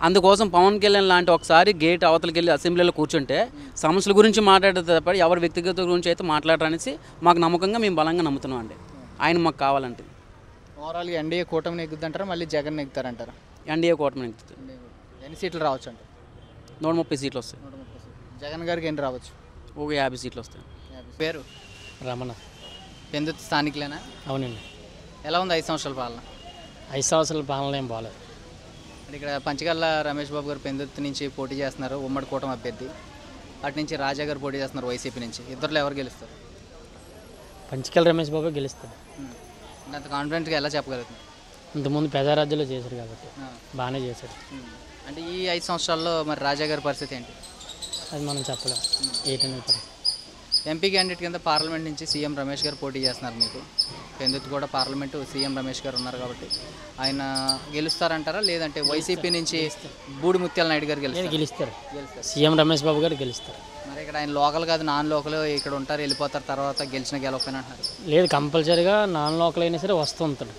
అందుకోసం పవన్ కళ్యాణ్ లాంటి ఒకసారి గేట్ అవతలకి వెళ్ళి అసెంబ్లీలో కూర్చుంటే సమస్యల గురించి మాట్లాడితే తప్ప ఎవరి వ్యక్తిగత గురించి అయితే మాట్లాడరనేసి మాకు నమ్మకంగా మేము బలంగా నమ్ముతున్నాం అండి. ఆయన మాకు కావాలంటే. ఓవరాల్గా ఎన్డీఏ కూటమి నెగ్గుద్దంటారా, మళ్ళీ జగన్ నెగ్గుతారంటారా? ఎన్డీఏ కూటమి నెగ్గుతుంది. ఎన్ని సీట్లు రావచ్చు అంటే? 130 సీట్లు వస్తాయి. జగన్ గారికి ఎన్ని రావచ్చు? ఒక 50 సీట్లు వస్తాయి. పేరు రమణ. పెందుతు స్థానికులేనా? అవునండి. ఎలా ఉంది 5 సంవత్సరాల పాలన? 5 సంవత్సరాల పాలన ఏం బాగాలేదు. అంటే ఇక్కడ పంచగల్ల రమేష్ బాబు గారు పెందుతు నుంచి పోటీ చేస్తున్నారు, ఉమ్మడి కూటమి అభ్యర్థి. అటు నుంచి రాజా గారు పోటీ చేస్తున్నారు వైసీపీ నుంచి. ఇద్దరులో ఎవరు గెలుస్తారు? పంచకల్ రమేష్ బాబు గెలుస్తారు. అంత కాన్ఫిడెంట్గా ఎలా చెప్పగలుగుతుంది? ఇంతకుముందు ప్రజారాజ్యంలో చేశారు కాబట్టి బాగానే చేశారు. అంటే ఈ 5 సంవత్సరాల్లో మరి రాజా గారి పరిస్థితి ఏంటి? అది మనం చెప్పలేం. ఏంటనేది ఎంపీ క్యాండిడేట్ కింద పార్లమెంట్ నుంచి సీఎం రమేష్ గారు పోటీ చేస్తున్నారు. మీకు పెందుతు కూడా పార్లమెంటు సీఎం రమేష్ గారు ఉన్నారు కాబట్టి ఆయన గెలుస్తారంటారా, లేదంటే వైసీపీ నుంచి బూడి ముత్యాల నాయుడు గారు గెలుస్తారు? సీఎం రమేష్ బాబు గారు గెలుస్తారు. మరి ఇక్కడ ఆయన లోకల్ కాదు, నాన్ లోకల్ ఇక్కడ ఉంటారు, వెళ్ళిపోతారు, తర్వాత గెలిచిన గెలవకపోయినా అంటారు? లేదు, కంపల్సరీగా నాన్ లోకల్ అయినా సరే వస్తూ ఉంటాడు.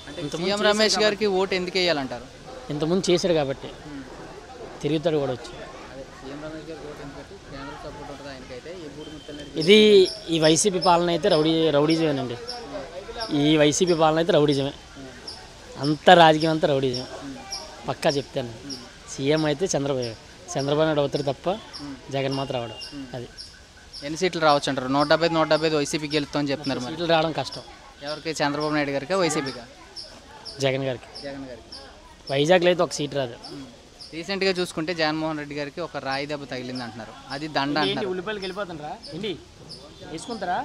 అంటే సీఎం రమేష్ గారికి ఓటు ఎందుకు వేయాలంటారు? ఇంతకుముందు చేశారు కాబట్టి తిరుగుతాడు కూడా వచ్చి. ఇది ఈ వైసీపీ పాలన అయితే రౌడీజమేనండి. ఈ వైసీపీ పాలన అయితే రౌడీజమే. అంత రాజకీయం అంతా రౌడీజమే పక్కా చెప్తాను. సీఎం అయితే చంద్రబాబు నాయుడు అవుతారు తప్ప జగన్ మాత్రం రావడం. అది ఎన్ని సీట్లు రావచ్చు అంటారు? 170 వైసీపీకి గెలుస్తామని చెప్తున్నారు. సీట్లు రావడం కష్టం. ఎవరికి? చంద్రబాబు నాయుడు గారికి, వైసీపీగా? జగన్ గారికి. వైజాగ్లో అయితే ఒక సీట్ రాదు. రీసెంట్గా చూసుకుంటే జగన్మోహన్ రెడ్డి గారికి ఒక రాయి దెబ్బ తగిలింది అంటున్నారు. అది దండ అంటారు. ఉల్లిపాయలు వెళ్ళిపోతుంటారా ఏంటి వేసుకుంటారా?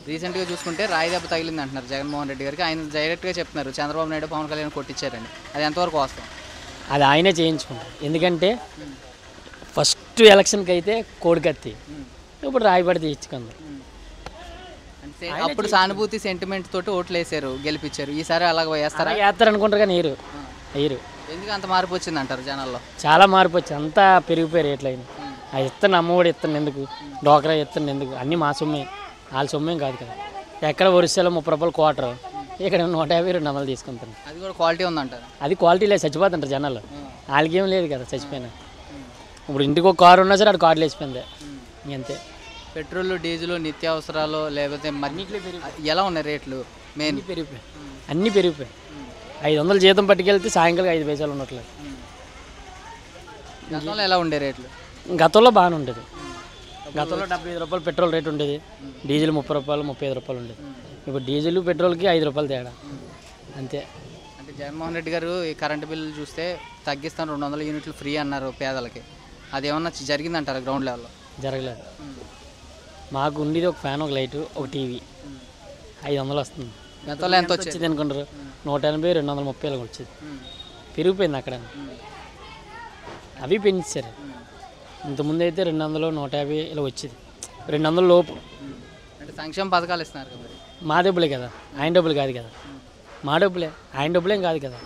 రీసెంట్గా చూసుకుంటే రాయి దెబ్బ తగిలింది అంటున్నారు జగన్మోహన్ రెడ్డి గారికి. ఆయన డైరెక్ట్గా చెప్తున్నారు చంద్రబాబు నాయుడు పవన్ కళ్యాణ్ కొట్టించారని. అది ఎంతవరకు వాస్తవం? అది ఆయనే చేయించుకుంటారు. ఎందుకంటే ఫస్ట్ ఎలక్షన్కి అయితే కోడికత్తి, ఇప్పుడు రాయి పడితే ఇచ్చుకుంది. అంటే అప్పుడు సానుభూతి సెంటిమెంట్ తోటి ఓట్లు వేసారు, గెలిపించారు. ఈసారి అలాగ వేస్తారా? వేస్తారు అనుకుంటారు కానీ వేయరు. ఎందుకు అంత మార్పు వచ్చింది అంటారు జనాల్లో? చాలా మార్పు వచ్చింది. అంతా పెరిగిపోయారు రేట్లయినా. అది ఇస్తాను, అమ్మఒడి ఇస్తాను ఎందుకు, డోకరా ఇస్తాను ఎందుకు, అన్నీ మా సొమ్మే, వాళ్ళ సొమ్మేం కాదు కదా. ఎక్కడ ఒరిస్సాలో 30 రూపాయలు క్వార్టర్, ఇక్కడ 150 200 తీసుకుంటాను. అది కూడా క్వాలిటీ ఉందంటారు. అది క్వాలిటీ లేదు, చచ్చిపోతుంటారు జనాలు. వాళ్ళకి ఏం లేదు కదా చచ్చిపోయినా. ఇప్పుడు ఇంటికి ఒక కారు ఉన్నా సరే అది కార్డులు వేసిపోయింది అంతే. పెట్రోల్, డీజిల్, నిత్యావసరాలు లేకపోతే ఎలా ఉన్నాయి రేట్లు? మెయిన్ పెరిగిపోయాయి, అన్నీ పెరిగిపోయాయి. 500 జీతం పట్టుకెళ్తే సాయంకాలం 5 పైసలు ఉండట్లేదు. గతంలో ఎలా ఉండే రేట్లు? గతంలో బాగానే ఉండేది. గతంలో 75 రూపాయలు పెట్రోల్ రేట్ ఉండేది, డీజిల్ 30 రూపాయలు 35 రూపాయలు ఉండేది. ఇప్పుడు డీజిల్ పెట్రోల్కి 5 రూపాయలు తేడా అంతే. అంటే జగన్మోహన్ రెడ్డి గారు ఈ కరెంటు బిల్లు చూస్తే తగ్గిస్తాను 200 యూనిట్లు ఫ్రీ అన్నారు పేదలకి. అదేమన్నా జరిగిందంటారు గ్రౌండ్ లెవెల్లో? జరగలేదు. మాకు ఉండేది ఒక ఫ్యాన్, ఒక లైటు, ఒక టీవీ. 500 వస్తుంది. గతంలో ఎంత వచ్చింది అనుకుంటారు? 180 230 వచ్చేది. పెరిగిపోయింది అక్కడ. అవి పెంచారు. ఇంతకుముందు అయితే 200 150 ఇలా వచ్చేది. 200 లోపు. అంటే సంక్షేమ పథకాలు ఇస్తున్నారు కదా మా డబ్బులే కదా, ఆయన డబ్బులు కాదు కదా. మా డబ్బులే, ఆయన డబ్బులేం కాదు కదా.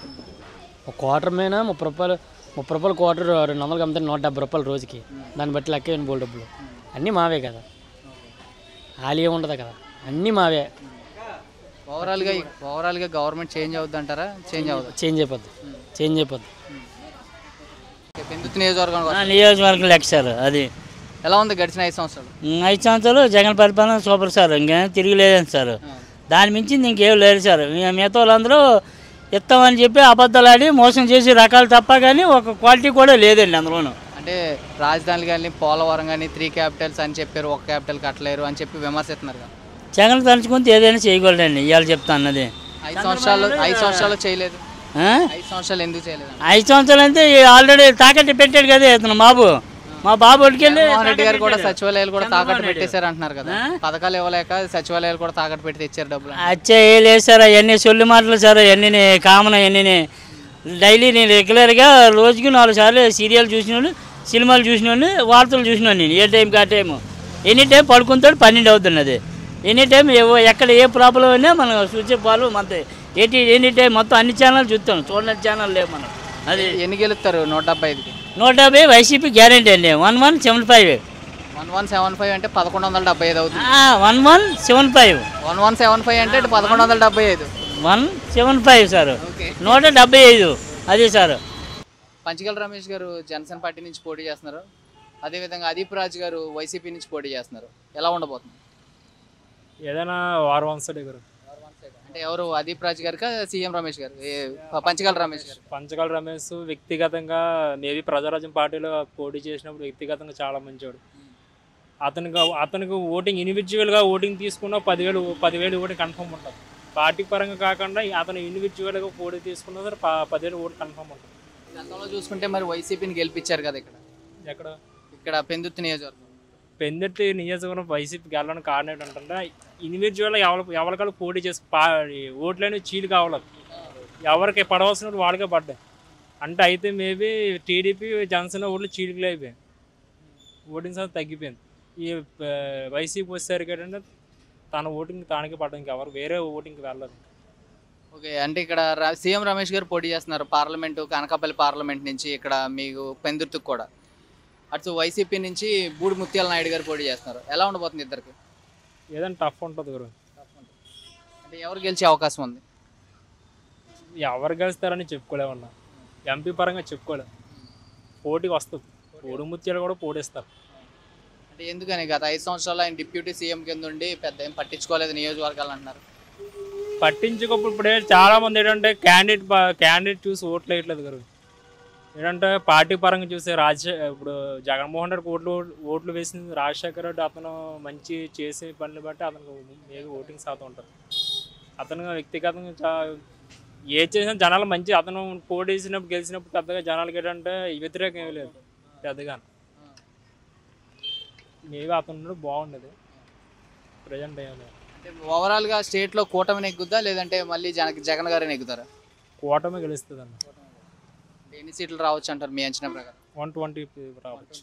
ఒక క్వార్టర్ మీద 30 రూపాయలు, 30 రూపాయలు క్వార్టర్ 200 అమ్మితే 170 రూపాయలు రోజుకి. దాన్ని బట్టి లెక్క బోల్ డబ్బులు అన్నీ మావే కదా. ఖాళీ ఉండదు కదా, అన్నీ మావే. ఓవరాల్గా గవర్నమెంట్ చేంజ్ అవుద్ది అంటారా? చేంజ్ అయిపోద్ది. పెందుతు నియోజకవర్గం లెక్క సార్. అది ఎలా ఉంది గడిచిన 5 సంవత్సరాలు? 5 సంవత్సరాలు జగన్ పరిపాలన సూపర్ సార్. ఇంకేం తిరిగిలేదండి సార్. దాని మించి ఇంకేం లేదు సార్. మిగతా వాళ్ళందరూ ఇస్తామని చెప్పి అబద్ధాలు ఆడి మోసం చేసి రకాలు తప్ప కానీ ఒక క్వాలిటీ కూడా లేదండి అందులోనూ. అంటే రాజధానులు కానీ పోలవరం కానీ 3 క్యాపిటల్స్ అని చెప్పారు, 1 క్యాపిటల్ కట్టలేరు అని చెప్పి విమర్శిస్తున్నారు కదా. జగన్ తలుచుకుంటే ఏదైనా చేయగలడండి. ఇవాళ చెప్తా అన్నది 5 సంవత్సరాలు చేయలేదు. 5 సంవత్సరాలు ఎందుకు చేయలేదు? 5 సంవత్సరాలు అంటే ఆల్రెడీ తాకట్టు పెట్టాడు కదా ఇతను మా బాబు ఒడికెళ్ళి. జగన్మోహన్ రెడ్డి గారు కూడా సచివాలయాలు కూడా తాకట్టు పెట్టేశారు అంటున్నారు కదా. పథకాలు ఇవ్వలేక సచివాలయాలు కూడా తాకట్టు పెట్టి తెచ్చారు డబ్బులు. అచ్చా లేదు సార్, అవన్నీ సొల్లు మాటలు సార్. అవన్నీ కామన్. అవన్నీ డైలీ నేను రెగ్యులర్గా రోజుకి 4 సార్లు సీరియల్ చూసినాను, సినిమాలు చూసినాను, వార్తలు చూసినాను. నేను ఏ టైంకి ఆ టైము ఎనీ టైం పడుకుంటాడు. 12 అవుతున్నది. ఎనీ టైం ఎక్కడ ఏ ప్రాబ్లం అయినా మనం చూసే పాలు మన ఎనీ టైం మొత్తం అన్ని ఛానల్ చూస్తాం. చూడని ఛానల్ లేవు మనం. అది ఎన్ని గెలుస్తారు? 175కి 150 వైసీపీ గ్యారెంటీ అండి. 1175. 1175 అంటే 1175 అవుతుంది. 1175 1175 అంటే 1175. 175 సార్. 175 అది సార్. పంచగల రమేష్ గారు జనసేన పార్టీ నుంచి పోటీ చేస్తున్నారు. అదేవిధంగా అదీప్ రాజ్ గారు వైసీపీ నుంచి పోటీ చేస్తున్నారు. ఎలా ఉండబోతుంది? ఏదైనా వార్ వన్ సైడ్ గారు. అంటే ఎవరు? అదీప్ రాజ్ గారు సీఎం రమేష్ గారు? పంచగల రమేష్ గారు. పంచగల రమేష్ వ్యక్తిగతంగా మేబీ ప్రజారాజ్యం పార్టీలో పోటీ చేసినప్పుడు వ్యక్తిగతంగా చాలా మంచివాడు. అతనికి ఓటింగ్ ఇండివిజువల్గా ఓటింగ్ తీసుకున్న 10,000 ఓటింగ్ కన్ఫర్మ్ ఉంటుంది. పార్టీ పరంగా కాకుండా అతను ఇండివిజువల్గా పోటీ తీసుకున్న 10,000 ఓటు కన్ఫర్మ్ ఉంటుంది. గతంలో చూసుకుంటే మరి వైసీపీని గెలిపించారు కదా ఇక్కడ పెందుర్తి నియోజకవర్గం వైసీపీ గెలవడానికి కారణం ఏంటంటే ఇండివిజువల్గా ఎవరికాళ్ళు పోటీ చేసి ఓట్లనే చీలు కావాలి. ఎవరికి పడవలసిన వాళ్ళకే పడ్డాయి. అంటే అయితే మేబీ టీడీపీ జనసేన ఓట్లు చీలికలు అయిపోయాయి. ఓటింగ్ శాతం తగ్గిపోయింది. ఈ వైసీపీ వచ్చేసరికి ఏంటంటే తన ఓటింగ్ తానికి పడ్డానికి ఎవరు వేరే ఓటింగ్కి వెళ్ళదు. ఓకే, అంటే ఇక్కడ సీఎం రమేష్ గారు పోటీ చేస్తున్నారు పార్లమెంటు, కనకాపల్లి పార్లమెంట్ నుంచి. ఇక్కడ మీకు పెందుర్తికి కూడా అటు వైసీపీ నుంచి బూడి ముత్యాల నాయుడు గారు పోటీ చేస్తున్నారు. ఎలా ఉండబోతుంది ఇద్దరికి? ఏదైనా టఫ్ ఉంటుంది గురు. అంటే ఎవరు గెలిచే అవకాశం ఉంది? ఎవరు గెలుస్తారని చెప్పుకోలేమన్నా. ఎంపీ పరంగా చెప్పుకోలేము. పోటీకి వస్తుంది. బూడి ముత్యాలు కూడా పోటీస్తారు. అంటే ఎందుకని గత 5 సంవత్సరాలు ఆయన డిప్యూటీ సీఎం కింద ఉండి పెద్ద ఏం పట్టించుకోలేదు నియోజకవర్గాలు అంటున్నారు. పట్టించుకోకపోతే చాలా మంది ఏంటంటే క్యాండిడేట్ చూసి ఓట్లు వేయట్లేదు గారు. ఏంటంటే పార్టీ పరంగా చూస్తే ఇప్పుడు జగన్మోహన్ రెడ్డికి ఓట్లు వేసింది రాజశేఖర రెడ్డి. అతను మంచి చేసే పనులు బట్టి అతనికి మేబీ ఓటింగ్ శాతం ఉంటుంది. అతను వ్యక్తిగతంగా ఏ చేసినా జనాలు మంచి. అతను పోటీ చేసినప్పుడు గెలిచినప్పుడు పెద్దగా జనాలకి ఏంటంటే వ్యతిరేకం ఏమీ లేదు పెద్దగా. మేబీ అతను బాగుండేది. ప్రజెంట్ ఏమీ లేదు. అంటే ఓవరాల్గా స్టేట్లో కూటమి నెగ్గుద్దా లేదంటే మళ్ళీ జగన్ గారే నెగ్గుతారా? కూటమి గెలుస్తుంది అన్న. ఎన్ని సీట్లు రావచ్చు అంటారు మీ అంచనా ప్రకారం? 120 రావచ్చు.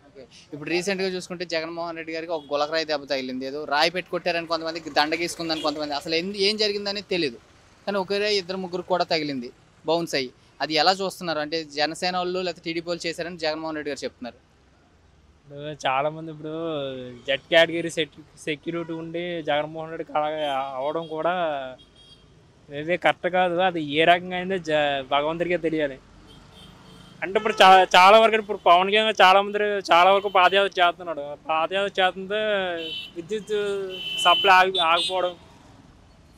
ఓకే, ఇప్పుడు రీసెంట్గా చూసుకుంటే జగన్మోహన్ రెడ్డి గారికి ఒక గులకరాయి దెబ్బ తగిలింది. ఏదో రాయి పెట్టి కొట్టారని కొంతమంది, దండ గీసుకుందని కొంతమంది. అసలు ఏం జరిగిందని తెలియదు. కానీ ఒకే 2-3 కూడా తగిలింది బౌన్స్ అయ్యి. అది ఎలా చూస్తున్నారు? అంటే జనసేన వాళ్ళు లేకపోతే టీడీపీ వాళ్ళు చేశారని జగన్మోహన్ రెడ్డి గారు చెప్తున్నారు. చాలా మంది ఇప్పుడు జెడ్ కేటగిరీ సెక్యూరిటీ ఉండి జగన్మోహన్ రెడ్డికి అవడం కూడా ఇదే కరెక్ట్ కాదు. అది ఏ రకంగా అయిందో భగవంతుడికే తెలియాలి. అంటే ఇప్పుడు చాలా వరకు ఇప్పుడు పవన్ కళ్యాణ్ చాలా వరకు పాదయాత్ర చేస్తున్నాడు. పాదయాత్ర చేస్తుంటే విద్యుత్ సప్లై ఆగిపోవడం,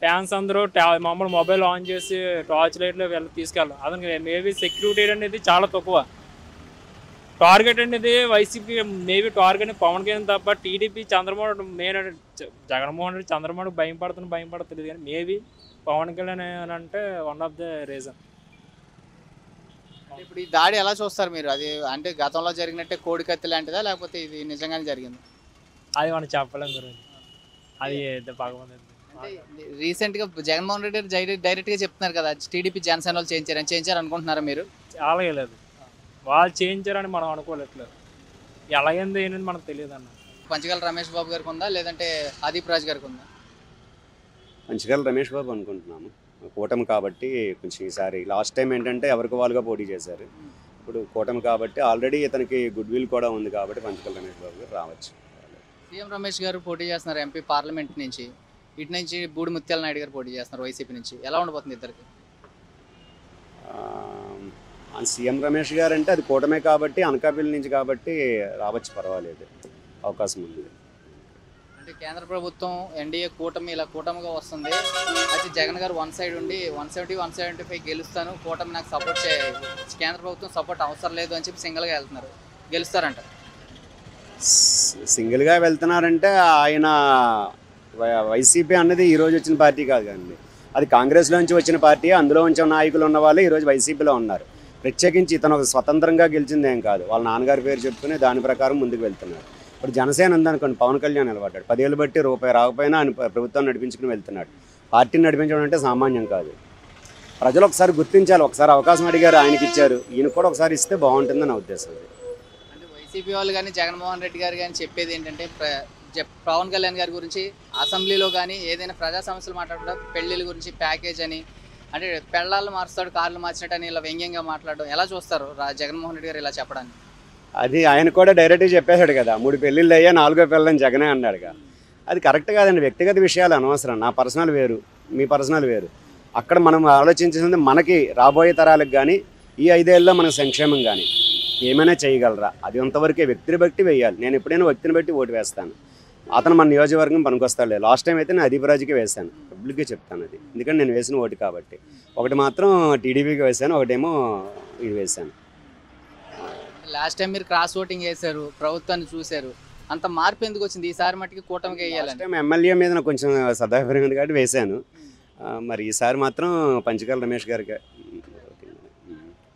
ఫ్యాన్స్ అందరూ మామూలు మొబైల్ ఆన్ చేసి టార్చ్ లైట్లో తీసుకెళ్ళాలి. అతనికి మేబీ సెక్యూరిటీ అనేది చాలా తక్కువ. టార్గెట్ అనేది వైసీపీ మేబీ టార్గెట్ పవన్ కళ్యాణ్ తప్ప టీడీపీ చంద్రబాబు మెయిన్. జగన్మోహన్ రెడ్డి చంద్రబాబు భయం పడుతుంది కానీ మేబీ పవన్ కళ్యాణ్ అని అంటే వన్ ఆఫ్ ద రీజన్. ఇప్పుడు ఈ దాడి ఎలా చూస్తారు మీరు? అది అంటే గతంలో జరిగినట్టే కోడికత్తి లాంటిదా లేకపోతే ఇది నిజంగానే జరిగింది? అది మనం చెప్పలేం గురించి. అది భగవంతుడు. అంటే రీసెంట్గా జగన్మోహన్ రెడ్డి డైరెక్ట్గా చెప్తున్నారు కదా టీడీపీ జనసేన వాళ్ళు చేయించారు అనుకుంటున్నారా మీరు? అలాగే లేదు, వాళ్ళు చేయించారని మనం అనుకోలేదు. ఎలాగైంది ఏంటంటే మనకు తెలియదు అన్న. పంచగల రమేష్ బాబు గారికి ఉందా లేదంటే ఆదిప్ రాజ్ గారికి ఉందా? పంచగల రమేష్ బాబు అనుకుంటున్నాము. కూటమి కాబట్టి కొంచెం ఈసారి లాస్ట్ టైం ఏంటంటే ఎవరికి వాళ్ళుగా పోటీ చేశారు. ఇప్పుడు కూటమి కాబట్టి ఆల్రెడీ ఇతనికి గుడ్ విల్ కూడా ఉంది కాబట్టి పంచగల రమేష్ బాబు గారు రావచ్చు. సీఎం రమేష్ గారు పోటీ చేస్తున్నారు ఎంపీ పార్లమెంట్ నుంచి, ఇటు నుంచి బూడి ముత్యాల నాయుడు గారు పోటీ చేస్తున్నారు వైసీపీ నుంచి. ఎలా ఉండబోతుంది ఇద్దరికి? సీఎం రమేష్ గారు అంటే అది కూటమే కాబట్టి అనకాపల్లి నుంచి కాబట్టి రావచ్చు, పర్వాలేదు, అవకాశం ఉంది. అంటే కేంద్ర ప్రభుత్వం ఎన్డీఏ కూటమి ఇలా కూటమిగా వస్తుంది, అయితే జగన్ గారు వన్ సైడ్ ఉండి 170, 175 గెలుస్తాను, కూటమి నాకు సపోర్ట్ కేంద్ర ప్రభుత్వం సపోర్ట్ అవసరం లేదు అని చెప్పి సింగిల్గా వెళ్తున్నారు. గెలుస్తారంట? సింగిల్గా వెళ్తున్నారంటే ఆయన వైసీపీ అన్నది ఈరోజు వచ్చిన పార్టీ కాదు కదండి, అది కాంగ్రెస్లోంచి వచ్చిన పార్టీ. అందులో ఉంచిన నాయకులు ఉన్న వాళ్ళు ఈరోజు వైసీపీలో ఉన్నారు. ప్రత్యేకించి ఇతను ఒక స్వతంత్రంగా గెలిచింది ఏం కాదు, వాళ్ళ నాన్నగారి పేరు చెప్పుకుని దాని ప్రకారం ముందుకు వెళ్తున్నారు. ఇప్పుడు జనసేన ఉందనుకోండి, పవన్ కళ్యాణ్ నిలబడ్డాడు, 10 ఏళ్ళు బట్టి రూపాయి రాకపోయినా ఆయన ప్రభుత్వాన్ని నడిపించుకుని వెళ్తున్నాడు. పార్టీని నడిపించడం అంటే సామాన్యం కాదు. ప్రజలు ఒకసారి గుర్తించాలి, ఒకసారి అవకాశం అడిగారు, ఆయనకి ఇచ్చారు, ఈయన కూడా ఒకసారి ఇస్తే బాగుంటుందని నా ఉద్దేశం. అంటే వైసీపీ వాళ్ళు కానీ జగన్మోహన్ రెడ్డి గారు కానీ చెప్పేది ఏంటంటే పవన్ కళ్యాణ్ గారి గురించి అసెంబ్లీలో కానీ ఏదైనా ప్రజా సమస్యలు మాట్లాడడం, పెళ్ళిళ్ళ గురించి ప్యాకేజ్ అని, అంటే పెళ్ళాలు మారుస్తాడు కార్లు మార్చినట్టు అని ఇలా వ్యంగ్యంగా మాట్లాడడం ఎలా చూస్తారు జగన్మోహన్ రెడ్డి గారు ఇలా చెప్పడానికి? అది ఆయన కూడా డైరెక్ట్గా చెప్పేశాడు కదా, 3 పెళ్ళిళ్ళు అయ్యా 4వ పిల్లని జగనే అన్నాడుగా. అది కరెక్ట్ కాదండి, వ్యక్తిగత విషయాలు అనవసరం. నా పర్సనల్ వేరు, మీ పర్సనల్ వేరు. అక్కడ మనం ఆలోచించింది మనకి రాబోయే తరాలకు కానీ ఈ 5 ఏళ్ళలో మనకు సంక్షేమం కానీ ఏమైనా చేయగలరా, అది అంతవరకే. వ్యక్తిని బట్టి వేయాలి. నేను ఎప్పుడైనా వ్యక్తిని బట్టి ఓటు వేస్తాను. అతను మన నియోజకవర్గం పనికొస్తాడు. లాస్ట్ టైం అయితే నేను ఆదిప్ రాజ్కి వేశాను, పబ్లిక్గా చెప్తాను అది, ఎందుకంటే నేను వేసిన ఓటు కాబట్టి. ఒకటి మాత్రం టీడీపీకి వేశాను, ఒకటేమో ఇది వేశాను. లాస్ట్ టైం మీరు క్రాస్ ఓటింగ్ వేశారు, ప్రభుత్వాన్ని చూశారు, అంత మార్పు ఎందుకు వచ్చింది ఈసారి మట్టికి కూటమికి వేయాలి? లాస్ట్ టైం ఎమ్మెల్యే మీద నాకు కొంచెం సదాభిప్రాయం ఉంది కాబట్టి వేశాను. మరి ఈసారి మాత్రం పంచగల రమేష్ గారికి.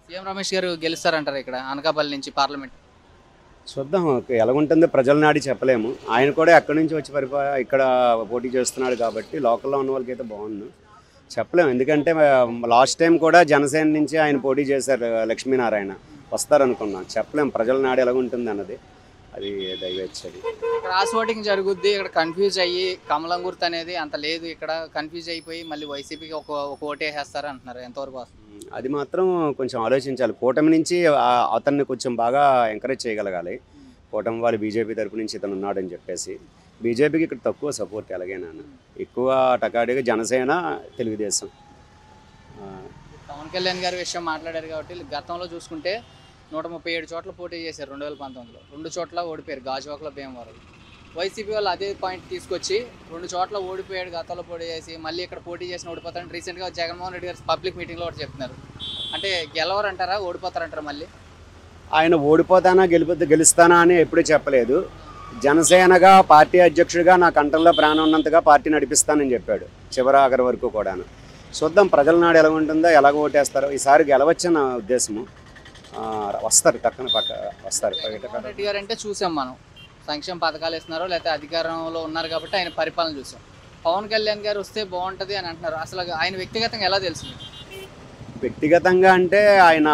సీఎం రమేష్ గారు గెలుస్తారంటారు ఇక్కడ అనకాపల్లి నుంచి పార్లమెంట్? చూద్దాం ఎలాగుంటుందో ప్రజల నాడి చెప్పలేము. ఆయన కూడా ఎక్కడి నుంచి వచ్చి ఇక్కడ పోటీ చేస్తున్నాడు కాబట్టి లోకల్లో ఉన్న వాళ్ళకైతే బాగుంది చెప్పలేము. ఎందుకంటే లాస్ట్ టైం కూడా జనసేన నుంచి ఆయన పోటీ చేశారు, లక్ష్మీనారాయణ, వస్తారనుకున్నాం. చెప్పలేము ప్రజల నాడు ఎలాగుంటుంది అన్నది, అది దైవేచ్ఛది. క్రాస్ ఓటింగ్ జరుగుద్ది ఇక్కడ, కన్ఫ్యూజ్ అయ్యి కమలం గుర్తు అనేది అంత లేదు ఇక్కడ, కన్ఫ్యూజ్ అయిపోయి మళ్ళీ వైసీపీకి ఒక ఓటు వేసేస్తారు అంటున్నారు. ఎంతవరకు వస్తుంది? అది మాత్రం కొంచెం ఆలోచించాలి. కూటమి నుంచి అతన్ని కొంచెం బాగా ఎంకరేజ్ చేయగలగాలి. కూటమి వాళ్ళు బీజేపీ తరపు నుంచి ఇతను ఉన్నాడని చెప్పేసి, బీజేపీకి ఇక్కడ తక్కువ సపోర్ట్ ఎలాగైనా, ఎక్కువ టకాడిగా జనసేన, తెలుగుదేశం. పవన్ కళ్యాణ్ గారి విషయం మాట్లాడారు కాబట్టి, గతంలో చూసుకుంటే 137 చోట్ల పోటీ చేశారు 2019లో, 2 చోట్ల ఓడిపోయారు, గాజువాకలో, భీమవరం. వైసీపీ వాళ్ళు అదే పాయింట్ తీసుకొచ్చి 2 చోట్ల ఓడిపోయాడు గతంలో పోటీ చేసి మళ్ళీ ఇక్కడ పోటీ చేసిన ఓడిపోతారని రీసెంట్గా జగన్మోహన్ రెడ్డి గారు పబ్లిక్ మీటింగ్లో ఒకటి చెప్తున్నారు. అంటే గెలవరంటారా, ఓడిపోతారంటారా మళ్ళీ? ఆయన ఓడిపోతానా గెలుస్తానా అని ఎప్పుడూ చెప్పలేదు. జనసేనగా పార్టీ అధ్యక్షుడిగా నా కంఠంలో ప్రాణం ఉన్నంతగా పార్టీ నడిపిస్తానని చెప్పాడు చివరి వరకు కూడాను. చూద్దాం ప్రజల నాడు ఎలా ఉంటుందో, ఎలాగ ఓటేస్తారో. ఈసారి గెలవచ్చని నా ఉద్దేశము. వస్తారు, పక్కన వస్తారు. రెడ్డి గారు అంటే చూసాం మనం, సంక్షేమ పథకాలు ఇస్తున్నారో లేకపోతే అధికారంలో ఉన్నారు కాబట్టి ఆయన పరిపాలన చూసాం. పవన్ కళ్యాణ్ గారు వస్తే బాగుంటుంది అని అంటున్నారు. అసలు ఆయన వ్యక్తిగతంగా ఎలా తెలిసింది? వ్యక్తిగతంగా అంటే ఆయన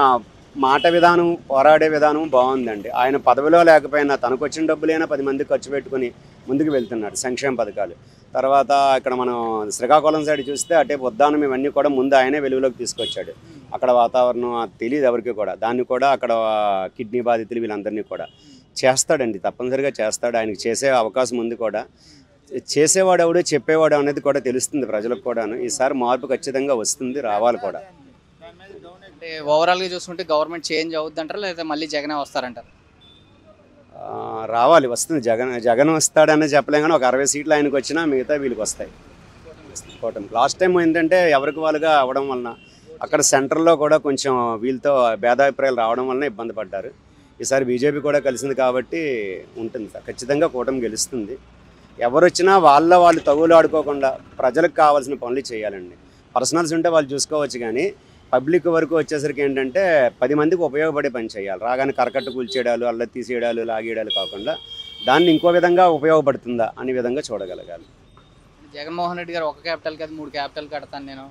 మాట విధానం, పోరాడే విధానం బాగుందండి. ఆయన పదవిలో లేకపోయినా తనకు వచ్చిన డబ్బులైనా 10 మందికి ఖర్చు పెట్టుకుని ముందుకు వెళ్తున్నాడు. సంక్షేమ పథకాలు తర్వాత ఇక్కడ మనం శ్రీకాకుళం సైడ్ చూస్తే అటే ఉద్దానం ఇవన్నీ కూడా ముందు ఆయనే వెలుగులోకి తీసుకొచ్చాడు. అక్కడ వాతావరణం తెలియదు ఎవరికి కూడా, దాన్ని కూడా అక్కడ కిడ్నీ బాధితులు వీళ్ళందరినీ కూడా చేస్తాడండి, తప్పనిసరిగా చేస్తాడు. ఆయనకి చేసే అవకాశం ఉంది కూడా. చేసేవాడు ఎవడు, చెప్పేవాడు అనేది కూడా తెలుస్తుంది ప్రజలకు కూడాను. ఈసారి మార్పు ఖచ్చితంగా వస్తుంది, రావాలి కూడా. అంటే ఓవరాల్గా చూసుకుంటే గవర్నమెంట్ చేంజ్ అవుద్ది అంటారా లేదా మళ్ళీ జగనే వస్తారంటారు? రావాలి, వస్తుంది. జగన్ వస్తాడని చెప్పలేం కానీ ఒక 60 సీట్లు ఆయనకు వచ్చినా మిగతా వీళ్ళకి వస్తాయి. కూటమి లాస్ట్ టైం ఏంటంటే ఎవరికి వాళ్ళుగా అవ్వడం వలన అక్కడ సెంటర్లో కూడా కొంచెం వీళ్ళతో భేదాభిప్రాయాలు రావడం వలన ఇబ్బంది పడ్డారు. ఈసారి బీజేపీ కూడా కలిసింది కాబట్టి ఉంటుంది, ఖచ్చితంగా కూటమి గెలుస్తుంది. ఎవరు వచ్చినా వాళ్ళు తగులు ఆడుకోకుండా ప్రజలకు కావాల్సిన పనులు చేయాలండి. పర్సనల్స్ ఉంటే వాళ్ళు చూసుకోవచ్చు కానీ పబ్లిక్ వరకు వచ్చేసరికి ఏంటంటే 10 మందికి ఉపయోగపడే పని చేయాలి. రాగానే కరకట్టు కూల్చేయడాలు, అల్ల తీసేయడాలు, లాగేయడాలు కాకుండా దాన్ని ఇంకో విధంగా ఉపయోగపడుతుందా అనే విధంగా చూడగలగాలి. జగన్మోహన్ రెడ్డి గారు ఒక క్యాపిటల్ కాదు 3 క్యాపిటల్ కడతాను నేను,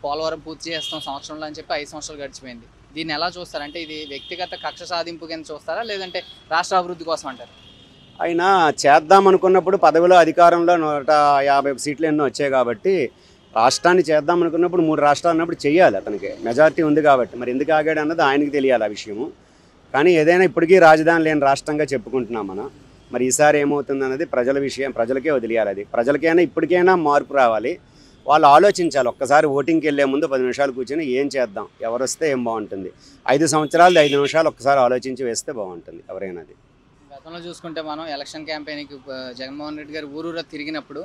పోలవరం పూర్తి చేస్తాం సంవత్సరంలో అని చెప్పి 5 సంవత్సరాలు గడిచిపోయింది. దీన్ని ఎలా చూస్తారంటే ఇది వ్యక్తిగత కక్ష సాధింపు కింద చూస్తారా లేదంటే రాష్ట్ర అభివృద్ధి కోసం అంటారు? అయినా చేద్దాం అనుకున్నప్పుడు పదవిలో అధికారంలో 151 సీట్లు ఎన్నో వచ్చాయి కాబట్టి రాష్ట్రాన్ని చేద్దాం అనుకున్నప్పుడు 3 రాష్ట్రాలు ఉన్నప్పుడు చెయ్యాలి, అతనికి మెజారిటీ ఉంది కాబట్టి. మరి ఎందుకు ఆగాడు అన్నది ఆయనకి తెలియాలి ఆ విషయము. కానీ ఏదైనా ఇప్పటికీ రాజధాని లేని రాష్ట్రంగా చెప్పుకుంటున్నాం మనం. మరి ఈసారి ఏమవుతుంది అన్నది ప్రజల విషయం, ప్రజలకే వదిలేయాలి. అది ప్రజలకైనా ఇప్పటికైనా మార్పు రావాలి. వాళ్ళు ఆలోచించాలి. ఒక్కసారి ఓటింగ్కి వెళ్ళే ముందు 10 నిమిషాలు కూర్చొని ఏం చేద్దాం, ఎవరు వస్తే ఏం బాగుంటుంది, 5 సంవత్సరాలు 5 నిమిషాలు ఒక్కసారి ఆలోచించి వేస్తే బాగుంటుంది ఎవరైనా. అది గతంలో చూసుకుంటే మనం ఎలక్షన్ క్యాంపెయిన్కి జగన్మోహన్ రెడ్డి గారు ఊరూరా తిరిగినప్పుడు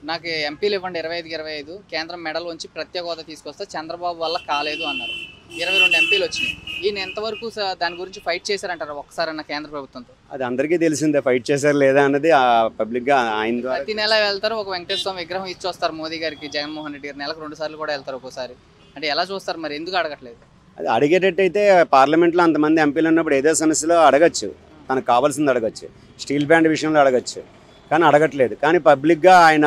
నాకు ఎంపీలు ఇవ్వండి 25 కేంద్రం మెడల్ ఉంచి ప్రత్యేక హోదా తీసుకొస్తే చంద్రబాబు వల్ల కాలేదు అన్నారు. 22 ఎంపీలు వచ్చినాయి. ఈయన ఎంతవరకు దాని గురించి ఫైట్ చేశారంటారు ఒకసారి అన్న కేంద్ర ప్రభుత్వంతో? అది అందరికీ తెలిసిందే, ఫైట్ చేశారు లేదా అన్నది పబ్లిక్గా ఆయన ద్వారా. ప్రతి నెల వెళ్తారు, ఒక వెంకటేశ్వర స్వామి విగ్రహం ఇచ్చి వస్తారు మోదీ గారికి. జగన్మోహన్ రెడ్డి గారు నెలకు 2 సార్లు కూడా వెళ్తారు ఒక్కోసారి. అంటే ఎలా చూస్తారు, మరి ఎందుకు అడగట్లేదు? అది అడిగేటట్టయితే పార్లమెంట్లో అంతమంది ఎంపీలు ఉన్నప్పుడు ఏదో సమస్యలో అడగచ్చు, తనకు కావాల్సింది అడగచ్చు, స్టీల్ ప్లాంట్ విషయంలో అడగచ్చు. కానీ అడగట్లేదు. కానీ పబ్లిక్గా ఆయన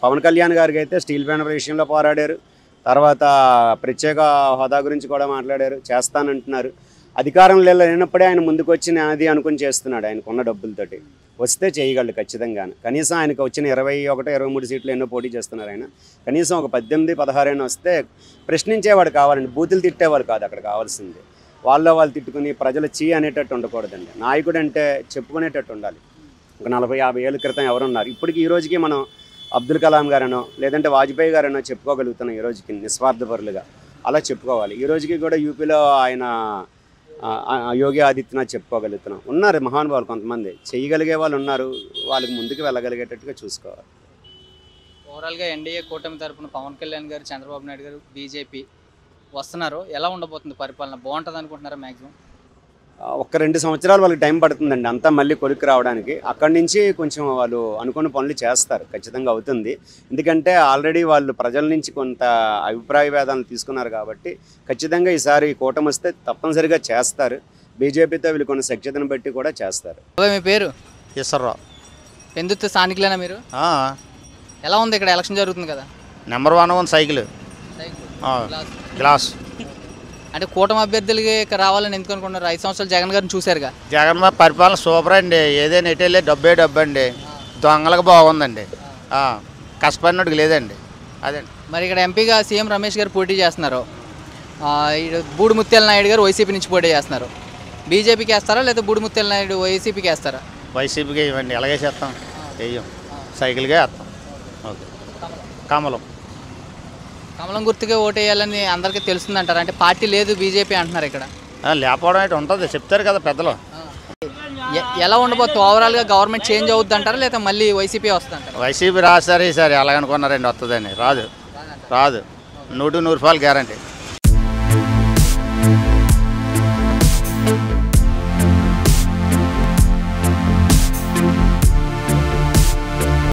పవన్ కళ్యాణ్ గారికి అయితే స్టీల్ ప్లాంట్ విషయంలో పోరాడారు, తర్వాత ప్రత్యేక హోదా గురించి కూడా మాట్లాడారు, చేస్తానంటున్నారు. అధికారం లేనప్పుడే ఆయన ముందుకు వచ్చి అది అనుకుని చేస్తున్నాడు. ఆయనకున్న డబ్బులతోటి వస్తే చేయగలడు ఖచ్చితంగా. కనీసం ఆయనకు వచ్చిన 21, 23 సీట్లు ఎన్నో పోటీ చేస్తున్నారు ఆయన. కనీసం ఒక 18, 16 అయినా వస్తే ప్రశ్నించేవాడు కావాలండి, బూతులు తిట్టేవాడు కాదు అక్కడ కావాల్సింది. వాళ్ళు తిట్టుకుని ప్రజలు చీ అనేటట్టు ఉండకూడదండి. నాయకుడు అంటే చెప్పుకునేటట్టు ఉండాలి. ఒక 40-50 ఏళ్ళ క్రితం ఎవరున్నారు, ఇప్పటికి ఈ రోజుకి మనం అబ్దుల్ కలాం గారనో లేదంటే వాజ్పేయి గారనో చెప్పుకోగలుగుతున్నాం ఈ రోజుకి నిస్వార్థపరులుగా. అలా చెప్పుకోవాలి. ఈ రోజుకి కూడా యూపీలో ఆయన యోగి ఆదిత్యనాథ్ చెప్పుకోగలుగుతున్నాం. ఉన్నారు మహానుభావులు కొంతమంది, చేయగలిగే వాళ్ళు ఉన్నారు, వాళ్ళకి ముందుకు వెళ్ళగలిగేటట్టుగా చూసుకోవాలి. ఓవరాల్గా ఎన్డీఏ కూటమి తరఫున పవన్ కళ్యాణ్ గారు, చంద్రబాబు నాయుడు గారు, బీజేపీ వస్తున్నారు. ఎలా ఉండబోతుంది పరిపాలన? బాగుంటుంది అనుకుంటున్నారా? మ్యాక్సిమం ఒక్క 2 సంవత్సరాలు వాళ్ళకి టైం పడుతుందండి అంతా మళ్ళీ కొలిక్కి రావడానికి. అక్కడి నుంచి కొంచెం వాళ్ళు అనుకున్న పనులు చేస్తారు, ఖచ్చితంగా అవుతుంది. ఎందుకంటే ఆల్రెడీ వాళ్ళు ప్రజల నుంచి కొంత అభిప్రాయ భేదాలను తీసుకున్నారు కాబట్టి ఖచ్చితంగా ఈసారి కూటమి వస్తే తప్పనిసరిగా చేస్తారు. బీజేపీతో వీళ్ళు కొన్ని సఖ్యతను బట్టి కూడా చేస్తారు. మీ పేరు? ఈశ్వరరావు. ఎందుకు స్థానికులేనా మీరు? ఎలా ఉంది ఇక్కడ ఎలక్షన్ జరుగుతుంది కదా? Number 1 cycle glass. అంటే కూటమి అభ్యర్థులకి రావాలని ఎందుకు అనుకున్నారు? 5 సంవత్సరాలు జగన్ గారిని చూశారుగా. జగన్ పరిపాలన సూపర్ అండి. ఏదైనా ఎటెళ్ళే డబ్బే అండి. దొంగలకు బాగుందండి, కష్టపడినట్టుకు లేదండి. అదే మరి ఇక్కడ ఎంపీగా సీఎం రమేష్ గారు పోటీ చేస్తున్నారు. బూడిముత్యాల నాయుడు గారు వైసీపీ నుంచి పోటీ చేస్తున్నారు. బీజేపీకి వేస్తారా లేదా బూడిముత్యాల నాయుడు వైసీపీకి వేస్తారా? వైసీపీకి ఇవ్వండి. ఎలాగే చేస్తాం, వెయ్యం, సైకిల్గా వేస్తాం. ఓకే. కమలం గుర్తుగా ఓటు వేయాలని అందరికీ తెలుస్తుందంటారు. అంటే పార్టీ లేదు బీజేపీ అంటున్నారు ఇక్కడ. లేకపోవడం అయితే ఉంటుంది, చెప్తారు కదా పెద్దలు. ఎలా ఉండబోతుంది ఓవరాల్గా? గవర్నమెంట్ చేంజ్ అవుద్ది అంటారా లేదా మళ్ళీ వైసీపీ వస్తుందంటారు? వైసీపీ రాదు సార్ ఈసారి. ఎలాగనుకున్నారండి వస్తుందని? రాదు 100% గ్యారంటీ.